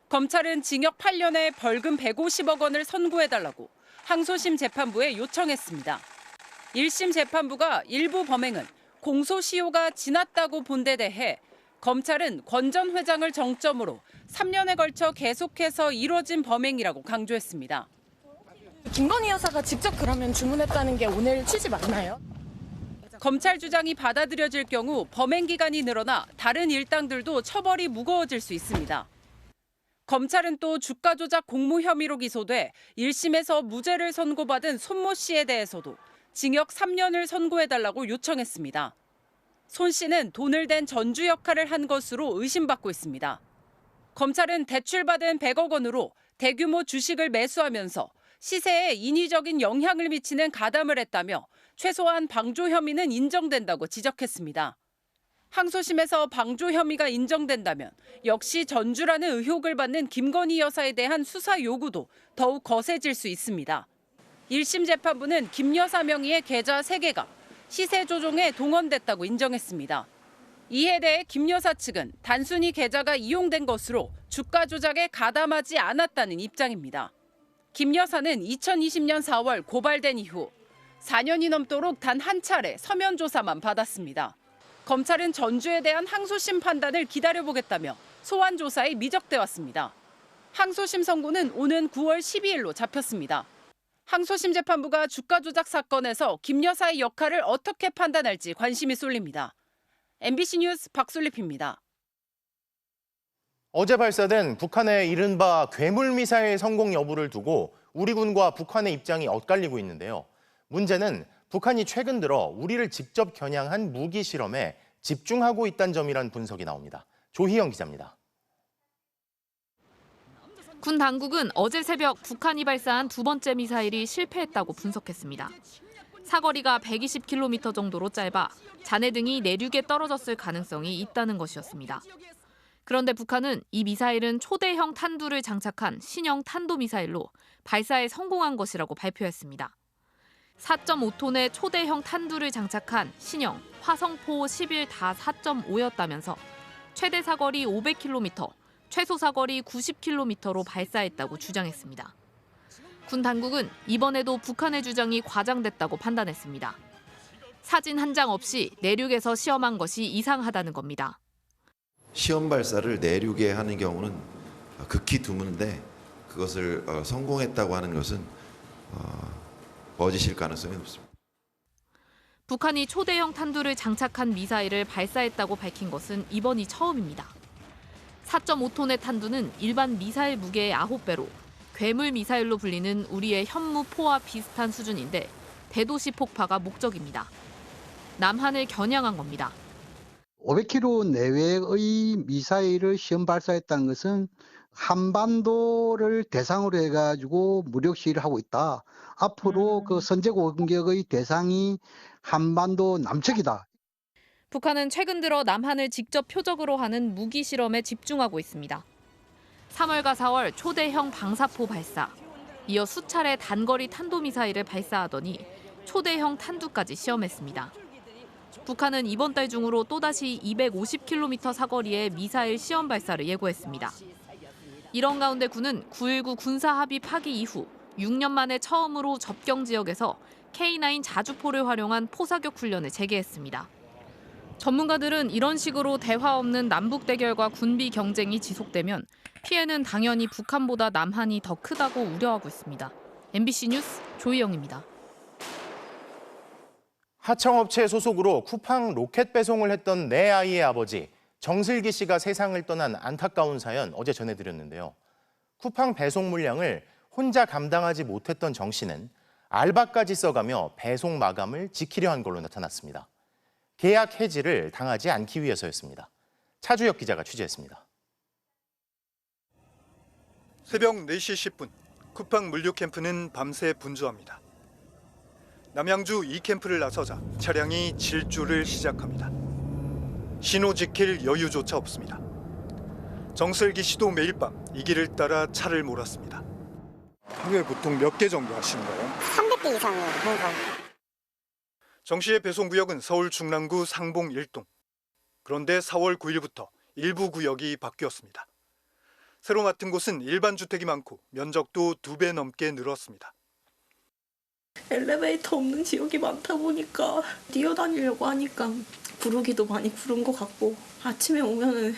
검찰은 징역 8년에 벌금 150억 원을 선고해달라고 항소심 재판부에 요청했습니다. 1심 재판부가 일부 범행은 공소시효가 지났다고 본 데 대해 검찰은 권 전 회장을 정점으로 3년에 걸쳐 계속해서 이뤄진 범행이라고 강조했습니다.
김건희 여사가 직접 그러면 주문했다는 게 오늘 취지 맞나요?
검찰 주장이 받아들여질 경우 범행 기간이 늘어나 다른 일당들도 처벌이 무거워질 수 있습니다. 검찰은 또 주가 조작 공모 혐의로 기소돼 1심에서 무죄를 선고받은 손모 씨에 대해서도 징역 3년을 선고해달라고 요청했습니다. 손 씨는 돈을 댄 전주 역할을 한 것으로 의심받고 있습니다. 검찰은 대출받은 100억 원으로 대규모 주식을 매수하면서 시세에 인위적인 영향을 미치는 가담을 했다며 최소한 방조 혐의는 인정된다고 지적했습니다. 항소심에서 방조 혐의가 인정된다면 역시 전주라는 의혹을 받는 김건희 여사에 대한 수사 요구도 더욱 거세질 수 있습니다. 1심 재판부는 김 여사 명의의 계좌 3개가 시세 조종에 동원됐다고 인정했습니다. 이에 대해 김 여사 측은 단순히 계좌가 이용된 것으로 주가 조작에 가담하지 않았다는 입장입니다. 김 여사는 2020년 4월 고발된 이후 4년이 넘도록 단 한 차례 서면 조사만 받았습니다. 검찰은 전주에 대한 항소심 판단을 기다려보겠다며 소환 조사에 미적돼 왔습니다. 항소심 선고는 오는 9월 12일로 잡혔습니다. 항소심 재판부가 주가 조작 사건에서 김 여사의 역할을 어떻게 판단할지 관심이 쏠립니다. MBC 뉴스 박솔립입니다.
어제 발사된 북한의 이른바 괴물미사일 성공 여부를 두고 우리 군과 북한의 입장이 엇갈리고 있는데요. 문제는 북한이 최근 들어 우리를 직접 겨냥한 무기 실험에 집중하고 있다는 점이란 분석이 나옵니다. 조희영 기자입니다.
군 당국은 어제 새벽 북한이 발사한 두 번째 미사일이 실패했다고 분석했습니다. 사거리가 120km 정도로 짧아 잔해 등이 내륙에 떨어졌을 가능성이 있다는 것이었습니다. 그런데 북한은 이 미사일은 초대형 탄두를 장착한 신형 탄도미사일로 발사에 성공한 것이라고 발표했습니다. 4.5톤의 초대형 탄두를 장착한 신형 화성포 11-4.5였다면서 최대 사거리 500km, 최소 사거리 90km로 발사했다고 주장했습니다. 군 당국은 이번에도 북한의 주장이 과장됐다고 판단했습니다. 사진 한 장 없이 내륙에서 시험한 것이 이상하다는 겁니다.
시험 발사를 내륙에 하는 경우는 극히 드문데 그것을 성공했다고 하는 것은 거짓일 가능성이 높습니다.
북한이 초대형 탄두를 장착한 미사일을 발사했다고 밝힌 것은 이번이 처음입니다. 4.5톤의 탄두는 일반 미사일 무게의 9배로 괴물 미사일로 불리는 우리의 현무포와 비슷한 수준인데 대도시 폭파가 목적입니다. 남한을 겨냥한 겁니다.
500km 내외의 미사일을 시험 발사했다는 것은 한반도를 대상으로 해가지고 무력 시위를 하고 있다. 앞으로 그 선제 공격의 대상이 한반도 남측이다.
북한은 최근 들어 남한을 직접 표적으로 하는 무기 실험에 집중하고 있습니다. 3월과 4월 초대형 방사포 발사, 이어 수차례 단거리 탄도미사일을 발사하더니 초대형 탄두까지 시험했습니다. 북한은 이번 달 중으로 또다시 250km 사거리의 미사일 시험 발사를 예고했습니다. 이런 가운데 군은 9.19 군사합의 파기 이후 6년 만에 처음으로 접경 지역에서 K9 자주포를 활용한 포사격 훈련을 재개했습니다. 전문가들은 이런 식으로 대화 없는 남북 대결과 군비 경쟁이 지속되면 피해는 당연히 북한보다 남한이 더 크다고 우려하고 있습니다. MBC 뉴스 조희영입니다.
하청업체 소속으로 쿠팡 로켓 배송을 했던 네 아이의 아버지 정슬기 씨가 세상을 떠난 안타까운 사연 어제 전해드렸는데요. 쿠팡 배송 물량을 혼자 감당하지 못했던 정 씨는 알바까지 써가며 배송 마감을 지키려 한 걸로 나타났습니다. 계약 해지를 당하지 않기 위해서였습니다. 차주혁 기자가 취재했습니다.
새벽 4시 10분, 쿠팡 물류 캠프는 밤새 분주합니다. 남양주 2캠프를 나서자 차량이 질주를 시작합니다. 신호 지킬 여유조차 없습니다. 정슬기 씨도 매일 밤 이 길을 따라 차를 몰았습니다. 하루에 보통 몇 개 정도 하시는 거예요?
300개 이상이에요. 항상.
정 씨의 배송 구역은 서울 중랑구 상봉 1동. 그런데 4월 9일부터 일부 구역이 바뀌었습니다. 새로 맡은 곳은 일반 주택이 많고 면적도 2배 넘게 늘었습니다.
엘리베이터 없는 지역이 많다 보니까 뛰어다니려고 하니까 구르기도 많이 구른 것 같고 아침에 오면은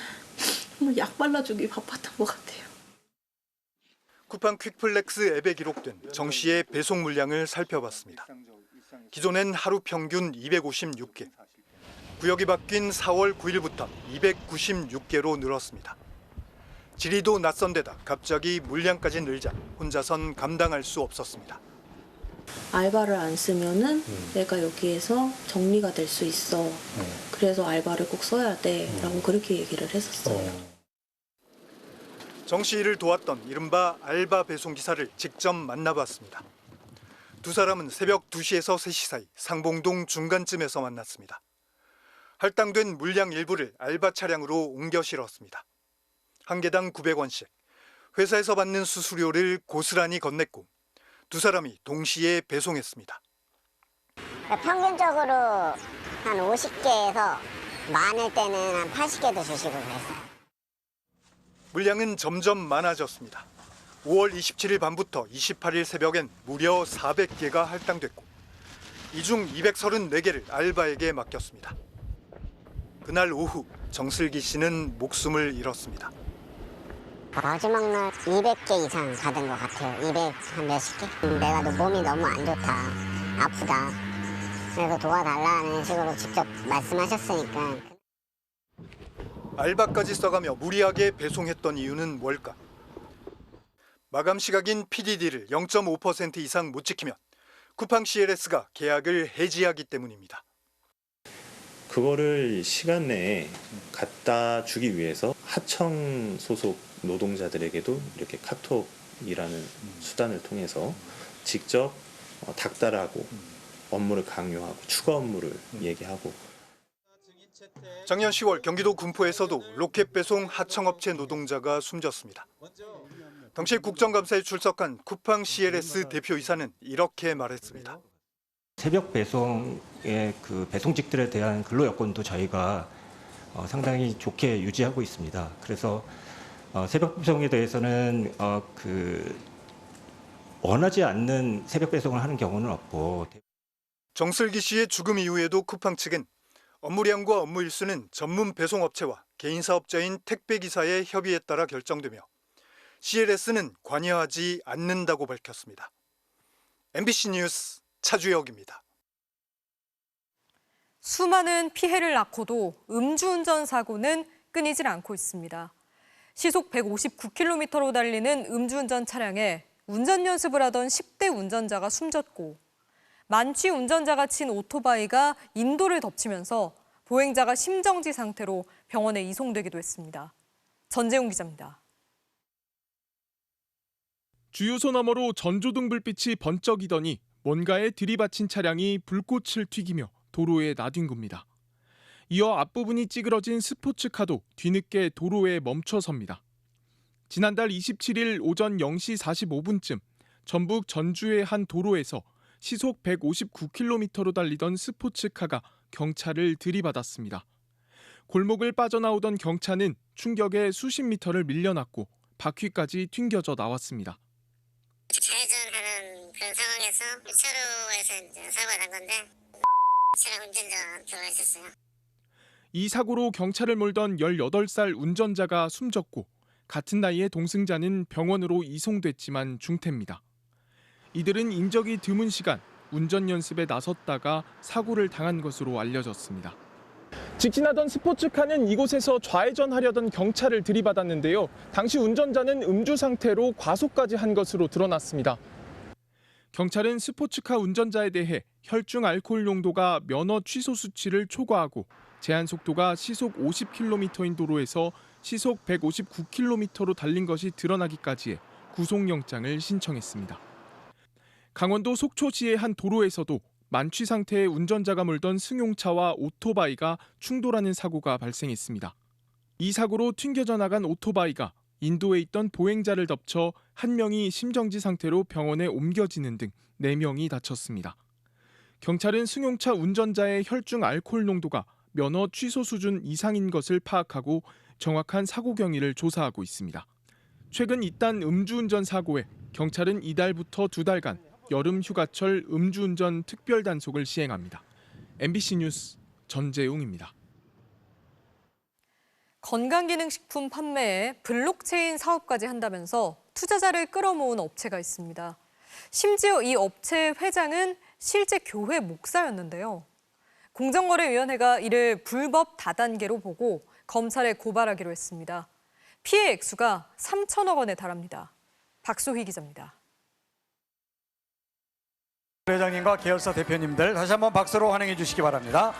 약 발라주기 바빴던 것 같아요.
쿠팡 퀵플렉스 앱에 기록된 정 씨의 배송 물량을 살펴봤습니다. 기존엔 하루 평균 256개. 구역이 바뀐 4월 9일부터 296개로 늘었습니다. 지리도 낯선 데다 갑자기 물량까지 늘자 혼자선 감당할 수 없었습니다.
알바를 안 쓰면은 내가 여기에서 정리가 될 수 있어. 그래서 알바를 꼭 써야 돼. 라고 그렇게 얘기를 했었어요.
정 씨 일을 도왔던 이른바 알바 배송기사를 직접 만나봤습니다. 두 사람은 새벽 2시에서 3시 사이 상봉동 중간쯤에서 만났습니다. 할당된 물량 일부를 알바 차량으로 옮겨 실었습니다. 한 개당 900원씩, 회사에서 받는 수수료를 고스란히 건넸고 두 사람이 동시에 배송했습니다.
평균적으로 한 50개에서 많을 때는 한 80개도 주시고 그랬어요.
물량은 점점 많아졌습니다. 5월 27일 밤부터 28일 새벽엔 무려 400개가 할당됐고 이 중 234개를 알바에게 맡겼습니다. 그날 오후 정슬기 씨는 목숨을 잃었습니다.
마지막 날 200개 이상 받은 것 같아요. 200 한 몇십 개? 내가 몸이 너무 안 좋다, 아프다. 그래서 도와달라는 식으로 직접 말씀하셨으니까.
알바까지 써가며 무리하게 배송했던 이유는 뭘까? 마감 시각인 PDD를 0.5% 이상 못 지키면 쿠팡 CLS가 계약을 해지하기 때문입니다.
그거를 시간 내에 갖다 주기 위해서 하청 소속 노동자들에게도 이렇게 카톡이라는 수단을 통해서 직접 닥달하고 업무를 강요하고 추가 업무를 얘기하고.
작년 10월 경기도 군포에서도 로켓 배송 하청업체 노동자가 숨졌습니다. 당시 국정감사에 출석한 쿠팡 CLS 대표이사는 이렇게 말했습니다.
새벽 배송의 그 배송직들에 대한 근로 여건도 저희가 상당히 좋게 유지하고 있습니다. 그래서 새벽 배송에 대해서는 원하지 않는 새벽 배송을 하는 경우는 없고.
정슬기 씨의 죽음 이후에도 쿠팡 측은 업무량과 업무 일수는 전문 배송업체와 개인 사업자인 택배기사의 협의에 따라 결정되며 CLS는 관여하지 않는다고 밝혔습니다. MBC 뉴스 차주혁입니다.
수많은 피해를 낳고도 음주운전 사고는 끊이질 않고 있습니다. 시속 159km로 달리는 음주운전 차량에 운전 연습을 하던 10대 운전자가 숨졌고 만취 운전자가 친 오토바이가 인도를 덮치면서 보행자가 심정지 상태로 병원에 이송되기도 했습니다. 전재웅 기자입니다.
주유소 너머로 전조등 불빛이 번쩍이더니 뭔가에 들이받친 차량이 불꽃을 튀기며 도로에 나뒹 겁니다. 이어 앞부분이 찌그러진 스포츠카도 뒤늦게 도로에 멈춰섭니다. 지난달 27일 오전 0시 45분쯤 전북 전주의 한 도로에서 시속 159km로 달리던 스포츠카가 경차를 들이받았습니다. 골목을 빠져나오던 경차는 충격에 수십 미터를 밀려났고 바퀴까지 튕겨져 나왔습니다.
좌회전하는 그런 상황에서 1차로에서 이제 사고가 난 건데 차량 운전자가 들어가 있었어요.
이 사고로 경차를 몰던 18살 운전자가 숨졌고 같은 나이의 동승자는 병원으로 이송됐지만 중태입니다. 이들은 인적이 드문 시간 운전 연습에 나섰다가 사고를 당한 것으로 알려졌습니다. 직진하던 스포츠카는 이곳에서 좌회전하려던 경차를 들이받았는데요. 당시 운전자는 음주 상태로 과속까지 한 것으로 드러났습니다. 경찰은 스포츠카 운전자에 대해 혈중 알코올 농도가 면허 취소 수치를 초과하고 제한 속도가 시속 50km인 도로에서 시속 159km로 달린 것이 드러나기까지의 구속영장을 신청했습니다. 강원도 속초시의 한 도로에서도 만취 상태의 운전자가 몰던 승용차와 오토바이가 충돌하는 사고가 발생했습니다. 이 사고로 튕겨져 나간 오토바이가 인도에 있던 보행자를 덮쳐 한 명이 심정지 상태로 병원에 옮겨지는 등 4명이 다쳤습니다. 경찰은 승용차 운전자의 혈중 알코올 농도가 면허 취소 수준 이상인 것을 파악하고 정확한 사고 경위를 조사하고 있습니다. 최근 잇단 음주운전 사고에 경찰은 이달부터 2달간 여름 휴가철 음주운전 특별 단속을 시행합니다. MBC 뉴스 전재웅입니다.
건강기능식품 판매에 블록체인 사업까지 한다면서 투자자를 끌어모은 업체가 있습니다. 심지어 이 업체의 회장은 실제 교회 목사였는데요. 공정거래위원회가 이를 불법 다단계로 보고 검찰에 고발하기로 했습니다. 피해 액수가 3천억 원에 달합니다. 박소희 기자입니다.
회장님과 계열사 대표님들 다시 한번 박수로 환영해 주시기 바랍니다.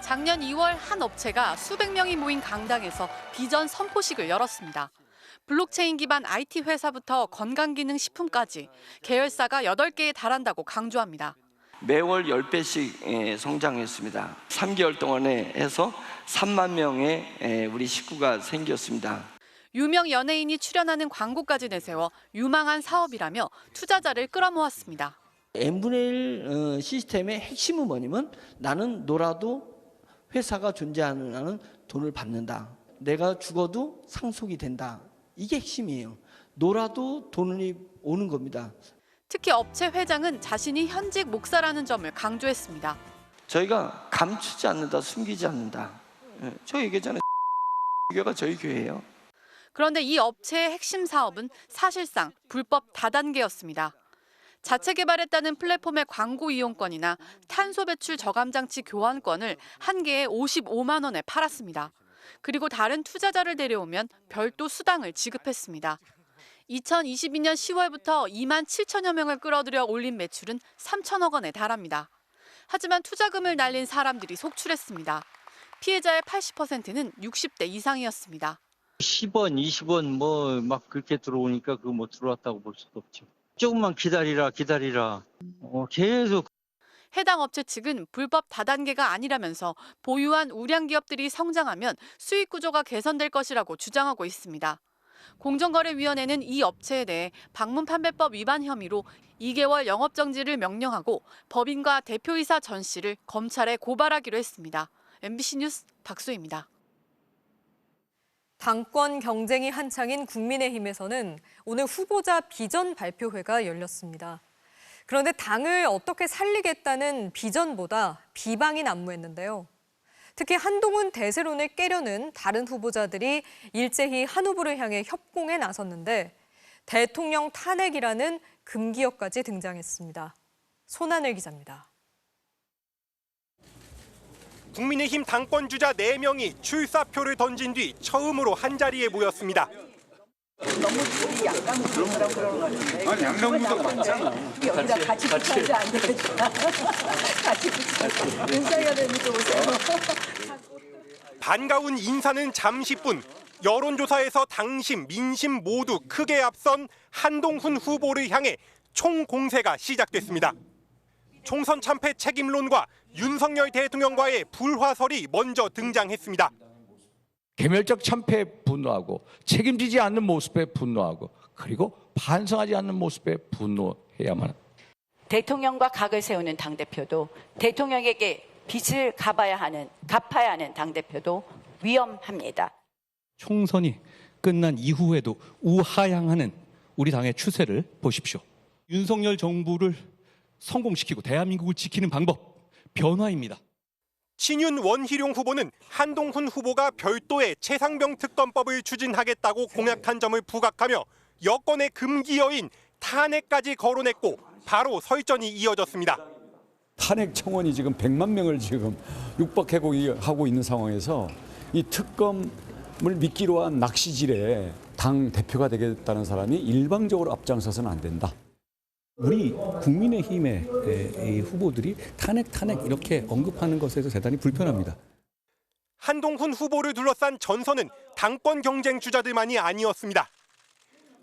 작년 2월 한 업체가 수백 명이 모인 강당에서 비전 선포식을 열었습니다. 블록체인 기반 IT 회사부터 건강기능식품까지 계열사가 8개에 달한다고 강조합니다.
매월 10배씩 성장했습니다. 3개월 동안에 해서 3만 명의 우리 식구가 생겼습니다.
유명 연예인이 출연하는 광고까지 내세워 유망한 사업이라며 투자자를 끌어모았습니다.
n분의 1 시스템의 핵심은 뭐냐면 나는 놀아도 회사가 존재하는 한은 돈을 받는다. 내가 죽어도 상속이 된다. 이게 핵심이에요. 놀아도 돈이 오는 겁니다.
특히 업체 회장은 자신이 현직 목사라는 점을 강조했습니다.
저희가 감추지 않는다, 숨기지 않는다. 저 얘기잖아요. 교회가 저희 교회예요.
그런데 이 업체의 핵심 사업은 사실상 불법 다단계였습니다. 자체 개발했다는 플랫폼의 광고 이용권이나 탄소 배출 저감 장치 교환권을 한 개에 55만 원에 팔았습니다. 그리고 다른 투자자를 데려오면 별도 수당을 지급했습니다. 2022년 10월부터 2만 7천여 명을 끌어들여 올린 매출은 3천억 원에 달합니다. 하지만 투자금을 날린 사람들이 속출했습니다. 피해자의 80%는 60대 이상이었습니다.
10원, 20원 뭐 막 그렇게 들어오니까 그거 뭐 들어왔다고 볼 수도 없죠. 조금만 기다리라. 계속.
해당 업체 측은 불법 다단계가 아니라면서 보유한 우량 기업들이 성장하면 수익 구조가 개선될 것이라고 주장하고 있습니다. 공정거래위원회는 이 업체에 대해 방문판매법 위반 혐의로 2개월 영업정지를 명령하고 법인과 대표이사 전 씨를 검찰에 고발하기로 했습니다. MBC 뉴스 박수희입니다.
당권 경쟁이 한창인 국민의힘에서는 오늘 후보자 비전 발표회가 열렸습니다. 그런데 당을 어떻게 살리겠다는 비전보다 비방이 난무했는데요. 특히 한동훈 대세론을 깨려는 다른 후보자들이 일제히 한 후보를 향해 협공에 나섰는데 대통령 탄핵이라는 금기어까지 등장했습니다. 손하늘 기자입니다.
국민의힘 당권주자 4명이 출사표를 던진 뒤 처음으로 한자리에 모였습니다.
너무 둘이 양강 무도라고 그러는 것 같은데. 아니 양강 무도 많잖아. 여기다 같이 붙여야지 안 되겠다. 같이 붙여야지. 윤석열님도 오세요.
반가운 인사는 잠시뿐. 여론조사에서 당심, 민심 모두 크게 앞선 한동훈 후보를 향해 총공세가 시작됐습니다. 총선 참패 책임론과 윤석열 대통령과의 불화설이 먼저 등장했습니다.
개멸적 참패에 분노하고 책임지지 않는 모습에 분노하고 그리고 반성하지 않는 모습에 분노해야만 합니다.
대통령과 각을 세우는 당대표도 대통령에게 빚을 갚아야 하는 당대표도 위험합니다.
총선이 끝난 이후에도 우하향하는 우리 당의 추세를 보십시오. 윤석열 정부를 성공시키고 대한민국을 지키는 방법, 변화입니다.
친윤 원희룡 후보는 한동훈 후보가 별도의 최상병 특검법을 추진하겠다고 공약한 점을 부각하며 여권의 금기어인 탄핵까지 거론했고 바로 설전이 이어졌습니다.
탄핵 청원이 지금 100만 명을 지금 육박하고 있는 상황에서 이 특검을 미끼로 한 낚시질에 당 대표가 되겠다는 사람이 일방적으로 앞장서서는 안 된다.
우리 국민의힘의 후보들이 탄핵 이렇게 언급하는 것에서 대단히 불편합니다.
한동훈 후보를 둘러싼 전선은 당권 경쟁 주자들만이 아니었습니다.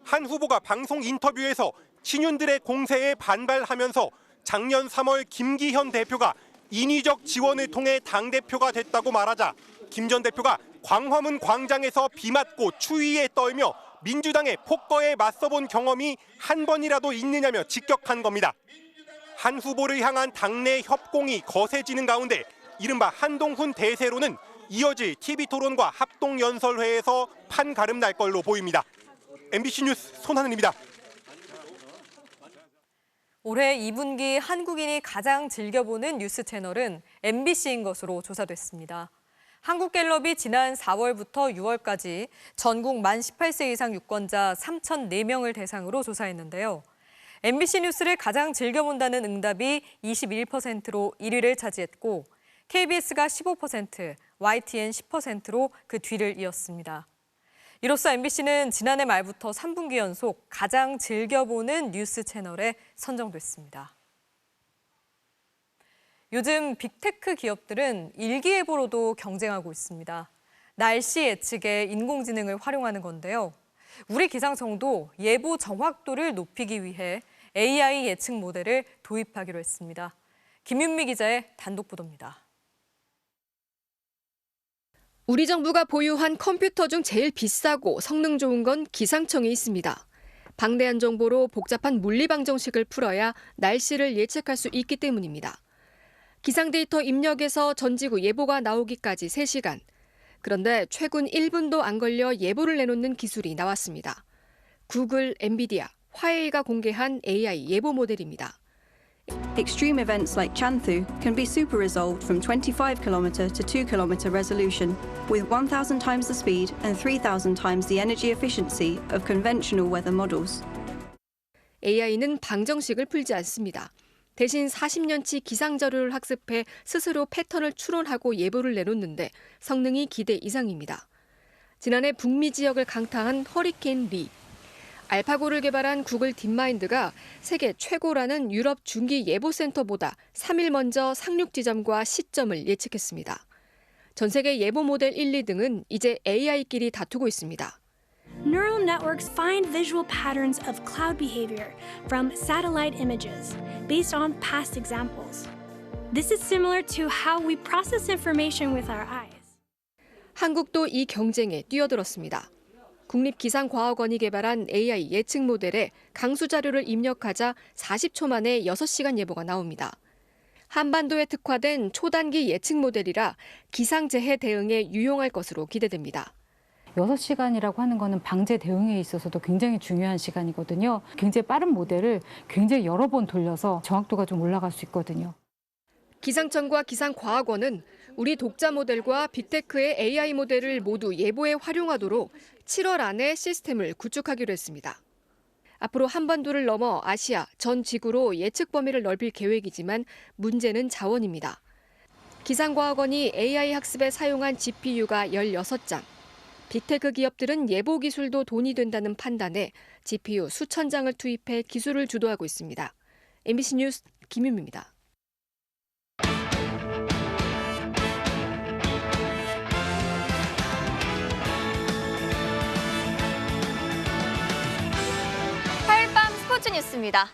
한 후보가 방송 인터뷰에서 친윤들의 공세에 반발하면서 작년 3월 김기현 대표가 인위적 지원을 통해 당대표가 됐다고 말하자 김 전 대표가 광화문 광장에서 비 맞고 추위에 떨며 민주당의 폭거에 맞서본 경험이 한 번이라도 있느냐며 직격한 겁니다. 한 후보를 향한 당내 협공이 거세지는 가운데 이른바 한동훈 대세로는 이어질 TV토론과 합동연설회에서 판가름 날 걸로 보입니다. MBC 뉴스 손하늘입니다.
올해 2분기 한국인이 가장 즐겨보는 뉴스 채널은 MBC인 것으로 조사됐습니다. 한국갤럽이 지난 4월부터 6월까지 전국 만 18세 이상 유권자 3,004명을 대상으로 조사했는데요. MBC 뉴스를 가장 즐겨본다는 응답이 21%로 1위를 차지했고 KBS가 15%, YTN 10%로 그 뒤를 이었습니다. 이로써 MBC는 지난해 말부터 3분기 연속 가장 즐겨보는 뉴스 채널에 선정됐습니다. 요즘 빅테크 기업들은 일기예보로도 경쟁하고 있습니다. 날씨 예측에 인공지능을 활용하는 건데요. 우리 기상청도 예보 정확도를 높이기 위해 AI 예측 모델을 도입하기로 했습니다. 김윤미 기자의 단독 보도입니다.
우리 정부가 보유한 컴퓨터 중 제일 비싸고 성능 좋은 건 기상청에 있습니다. 방대한 정보로 복잡한 물리방정식을 풀어야 날씨를 예측할 수 있기 때문입니다. 기상 데이터 입력에서 전지구 예보가 나오기까지 3시간. 그런데 최근 1분도 안 걸려 예보를 내놓는 기술이 나왔습니다. 구글, 엔비디아, 화웨이가 공개한 AI 예보 모델입니다.
Extreme events like Chanthu can be super resolved from 25km to 2km resolution with 1,000 times the speed and 3,000 times the energy efficiency of conventional weather models.
AI는 방정식을 풀지 않습니다. 대신 40년치 기상 자료를 학습해 스스로 패턴을 추론하고 예보를 내놓는데 성능이 기대 이상입니다. 지난해 북미 지역을 강타한 허리케인 리. 알파고를 개발한 구글 딥마인드가 세계 최고라는 유럽 중기 예보센터보다 3일 먼저 상륙 지점과 시점을 예측했습니다. 전 세계 예보 모델 1, 2등은 이제 AI끼리 다투고 있습니다.
Neural networks find visual patterns of cloud behavior from satellite images based on past examples. This is similar to how we process information with our eyes.
한국도 이 경쟁에 뛰어들었습니다. 국립기상과학원이 개발한 AI 예측 모델에 강수 자료를 입력하자 40초 만에 6시간 예보가 나옵니다. 한반도에 특화된 초단기 예측 모델이라 기상재해 대응에 유용할 것으로 기대됩니다.
6시간이라고 하는 거는 방제 대응에 있어서도 굉장히 중요한 시간이거든요. 굉장히 빠른 모델을 굉장히 여러 번 돌려서 정확도가 좀 올라갈 수 있거든요.
기상청과 기상과학원은 우리 독자 모델과 빅테크의 AI 모델을 모두 예보에 활용하도록 7월 안에 시스템을 구축하기로 했습니다. 앞으로 한반도를 넘어 아시아, 전 지구로 예측 범위를 넓힐 계획이지만 문제는 자원입니다. 기상과학원이 AI 학습에 사용한 GPU가 16장. 빅테크 기업들은 예보 기술도 돈이 된다는 판단에 GPU 수천 장을 투입해 기술을 주도하고 있습니다. MBC 뉴스 김윤미입니다.
스포츠 뉴스입니다.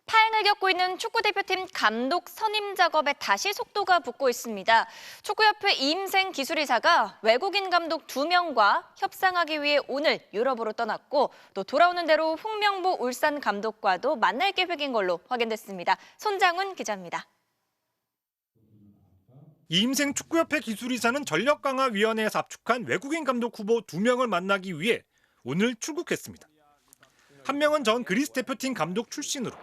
파행을 겪고 있는 축구대표팀 감독 선임 작업에 다시 속도가 붙고 있습니다. 축구협회 이임생 기술이사가 외국인 감독 2명과 협상하기 위해 오늘 유럽으로 떠났고 또 돌아오는 대로 홍명보 울산 감독과도 만날 계획인 걸로 확인됐습니다. 손장훈 기자입니다.
이임생 축구협회 기술이사는 전력강화위원회에서 압축한 외국인 감독 후보 2명을 만나기 위해 오늘 출국했습니다. 한 명은 전 그리스 대표팀 감독 출신으로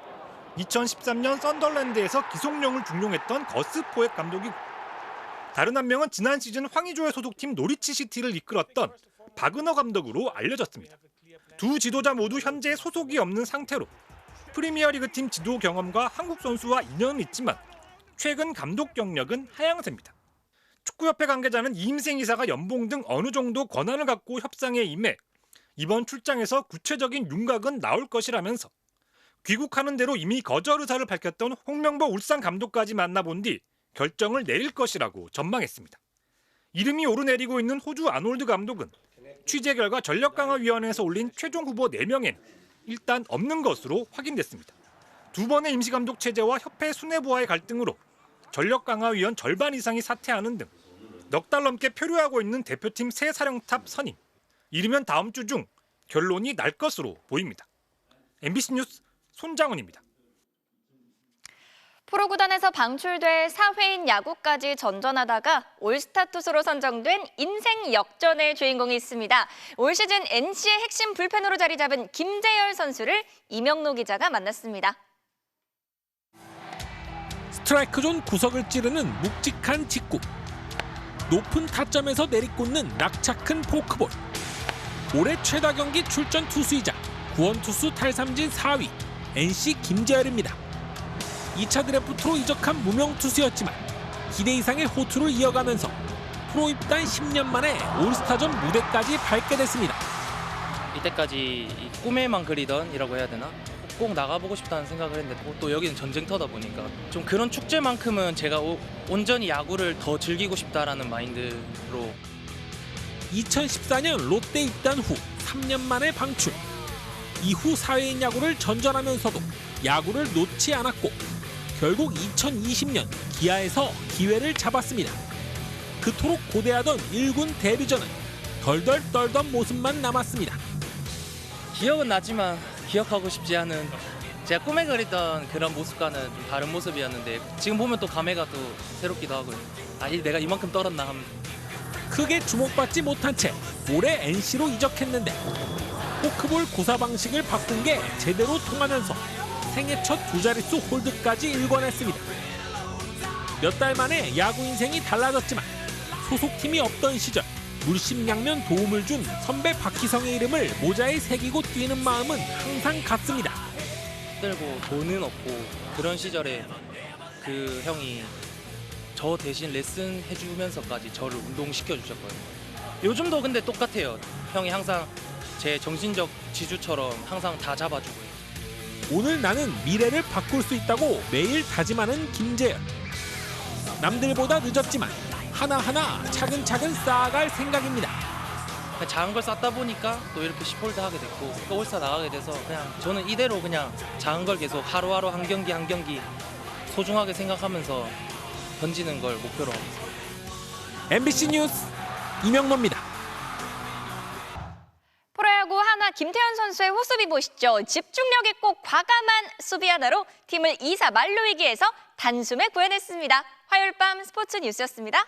2013년 썬덜랜드에서 기속용을 중용했던 거스 포획 감독이고 다른 한 명은 지난 시즌 황의조의 소속팀 노리치 시티를 이끌었던 박은호 감독으로 알려졌습니다. 두 지도자 모두 현재 소속이 없는 상태로 프리미어리그팀 지도 경험과 한국 선수와 인연은 있지만 최근 감독 경력은 하향세입니다. 축구협회 관계자는 이임생 이사가 연봉 등 어느 정도 권한을 갖고 협상에 임해 이번 출장에서 구체적인 윤곽은 나올 것이라면서 귀국하는 대로 이미 거절 의사를 밝혔던 홍명보 울산 감독까지 만나본 뒤 결정을 내릴 것이라고 전망했습니다. 이름이 오르내리고 있는 호주 아놀드 감독은 취재 결과 전력강화위원회에서 올린 최종 후보 4명엔 일단 없는 것으로 확인됐습니다. 2번의 임시감독 체제와 협회 수뇌부와의 갈등으로 전력강화위원 절반 이상이 사퇴하는 등 넉 달 넘게 표류하고 있는 대표팀 새 사령탑 선임. 이르면 다음 주 중 결론이 날 것으로 보입니다. MBC 뉴스 손장훈입니다.
프로구단에서 방출돼 사회인 야구까지 전전하다가 올스타 투수로 선정된 인생 역전의 주인공이 있습니다. 올 시즌 NC의 핵심 불펜으로 자리 잡은 김재열 선수를 이명노 기자가 만났습니다.
스트라이크 존 구석을 찌르는 묵직한 직구. 높은 타점에서 내리꽂는 낙차 큰 포크볼. 올해 최다 경기 출전 투수이자 구원투수 탈삼진 4위 NC 김재열입니다. 2차 드래프트로 이적한 무명 투수였지만 기대 이상의 호투를 이어가면서 프로 입단 10년 만에 올스타전 무대까지 밟게 됐습니다.
이때까지 꿈에만 그리던이라고 해야 되나? 꼭 나가보고 싶다는 생각을 했는데 또 여기는 전쟁터다 보니까 좀 그런 축제만큼은 제가 온전히 야구를 더 즐기고 싶다라는 마인드로
2014년 롯데 입단 후 3년 만에 방출. 이후 사회인 야구를 전전하면서도 야구를 놓지 않았고 결국 2020년 기아에서 기회를 잡았습니다. 그토록 고대하던 1군 데뷔전은 덜덜 떨던 모습만 남았습니다.
기억은 나지만 기억하고 싶지 않은 제가 꿈에 그리던 그런 모습과는 좀 다른 모습이었는데 지금 보면 또 감회가 또 새롭기도 하고요. 내가 이만큼 떨었나 하면
크게 주목받지 못한 채 올해 NC로 이적했는데 포크볼 구사 방식을 바꾼 게 제대로 통하면서 생애 첫 2자릿수 홀드까지 일궈냈습니다. 몇 달 만에 야구 인생이 달라졌지만 소속팀이 없던 시절 물심양면 도움을 준 선배 박희성의 이름을 모자에 새기고 뛰는 마음은 항상 같습니다.
힘들고 돈은 없고 그런 시절에 그 형이 저 대신 레슨 해주면서까지 저를 운동시켜 주셨거든요. 요즘도 근데 똑같아요. 형이 항상 제 정신적 지주처럼 항상 다 잡아주고 있어요.
오늘 나는 미래를 바꿀 수 있다고 매일 다짐하는 김재현. 남들보다 늦었지만 하나하나 차근차근 쌓아갈 생각입니다.
작은 걸 쌓다 보니까 또 이렇게 10홀드 하게 됐고 또 올스타 나가게 돼서 그냥 저는 이대로 그냥 작은 걸 계속 하루하루 한 경기 한 경기 소중하게 생각하면서 던지는 걸 목표로 합니다.
MBC 뉴스 이명노입니다.
프로야구 하나 김태현 선수의 호수비 보시죠. 집중력 있고 과감한 수비 하나로 팀을 2사 만루 위기에서 단숨에 구해냈습니다. 화요일 밤 스포츠 뉴스였습니다.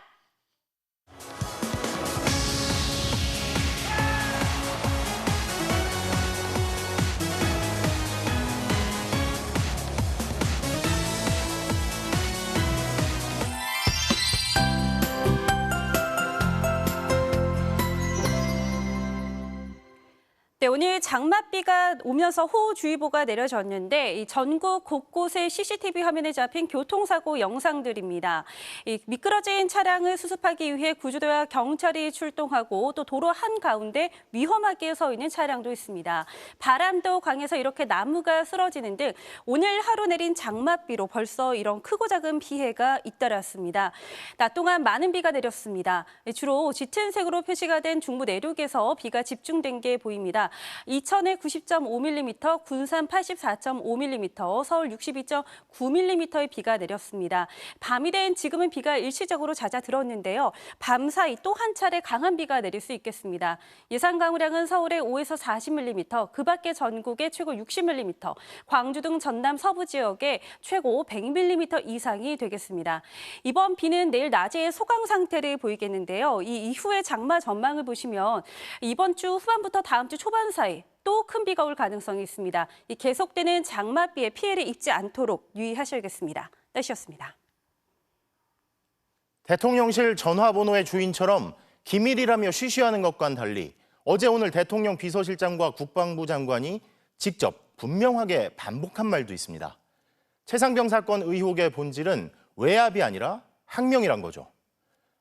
네, 오늘 장맛비가 오면서 호우주의보가 내려졌는데 이 전국 곳곳에 CCTV 화면에 잡힌 교통사고 영상들입니다. 이 미끄러진 차량을 수습하기 위해 구조대와 경찰이 출동하고 또 도로 한가운데 위험하게 서 있는 차량도 있습니다. 바람도 강해서 이렇게 나무가 쓰러지는 등 오늘 하루 내린 장맛비로 벌써 이런 크고 작은 피해가 잇따랐습니다. 낮 동안 많은 비가 내렸습니다. 주로 짙은 색으로 표시가 된 중부 내륙에서 비가 집중된 게 보입니다. 이천에 90.5mm, 군산 84.5mm, 서울 62.9mm의 비가 내렸습니다. 밤이 된 지금은 비가 일시적으로 잦아들었는데요. 밤사이 또 한 차례 강한 비가 내릴 수 있겠습니다. 예상 강우량은 서울에 5에서 40mm, 그 밖에 전국에 최고 60mm, 광주 등 전남 서부 지역에 최고 100mm 이상이 되겠습니다. 이번 비는 내일 낮에 소강 상태를 보이겠는데요. 이 이후의 장마 전망을 보시면 이번 주 후반부터 다음 주 초반 사이 또 큰 비가 올 가능성이 있습니다. 이 계속되는 장맛비에 피해를 입지 않도록 유의하셔야겠습니다. 날씨였습니다.
대통령실 전화번호의 주인처럼 기밀이라며 쉬쉬하는 것과는 달리 어제 오늘 대통령 비서실장과 국방부 장관이 직접 분명하게 반복한 말도 있습니다. 최상병 사건 의혹의 본질은 외압이 아니라 항명이란 거죠.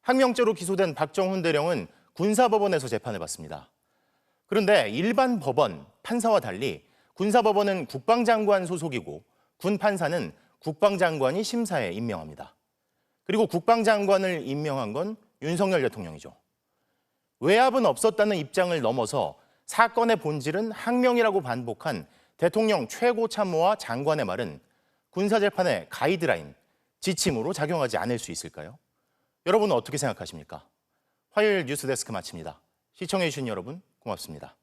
항명죄로 기소된 박정훈 대령은 군사법원에서 재판을 받습니다. 그런데 일반 법원, 판사와 달리 군사법원은 국방장관 소속이고 군 판사는 국방장관이 심사에 임명합니다. 그리고 국방장관을 임명한 건 윤석열 대통령이죠. 외압은 없었다는 입장을 넘어서 사건의 본질은 항명이라고 반복한 대통령 최고 참모와 장관의 말은 군사재판의 가이드라인, 지침으로 작용하지 않을 수 있을까요? 여러분은 어떻게 생각하십니까? 화요일 뉴스데스크 마칩니다. 시청해주신 여러분 고맙습니다.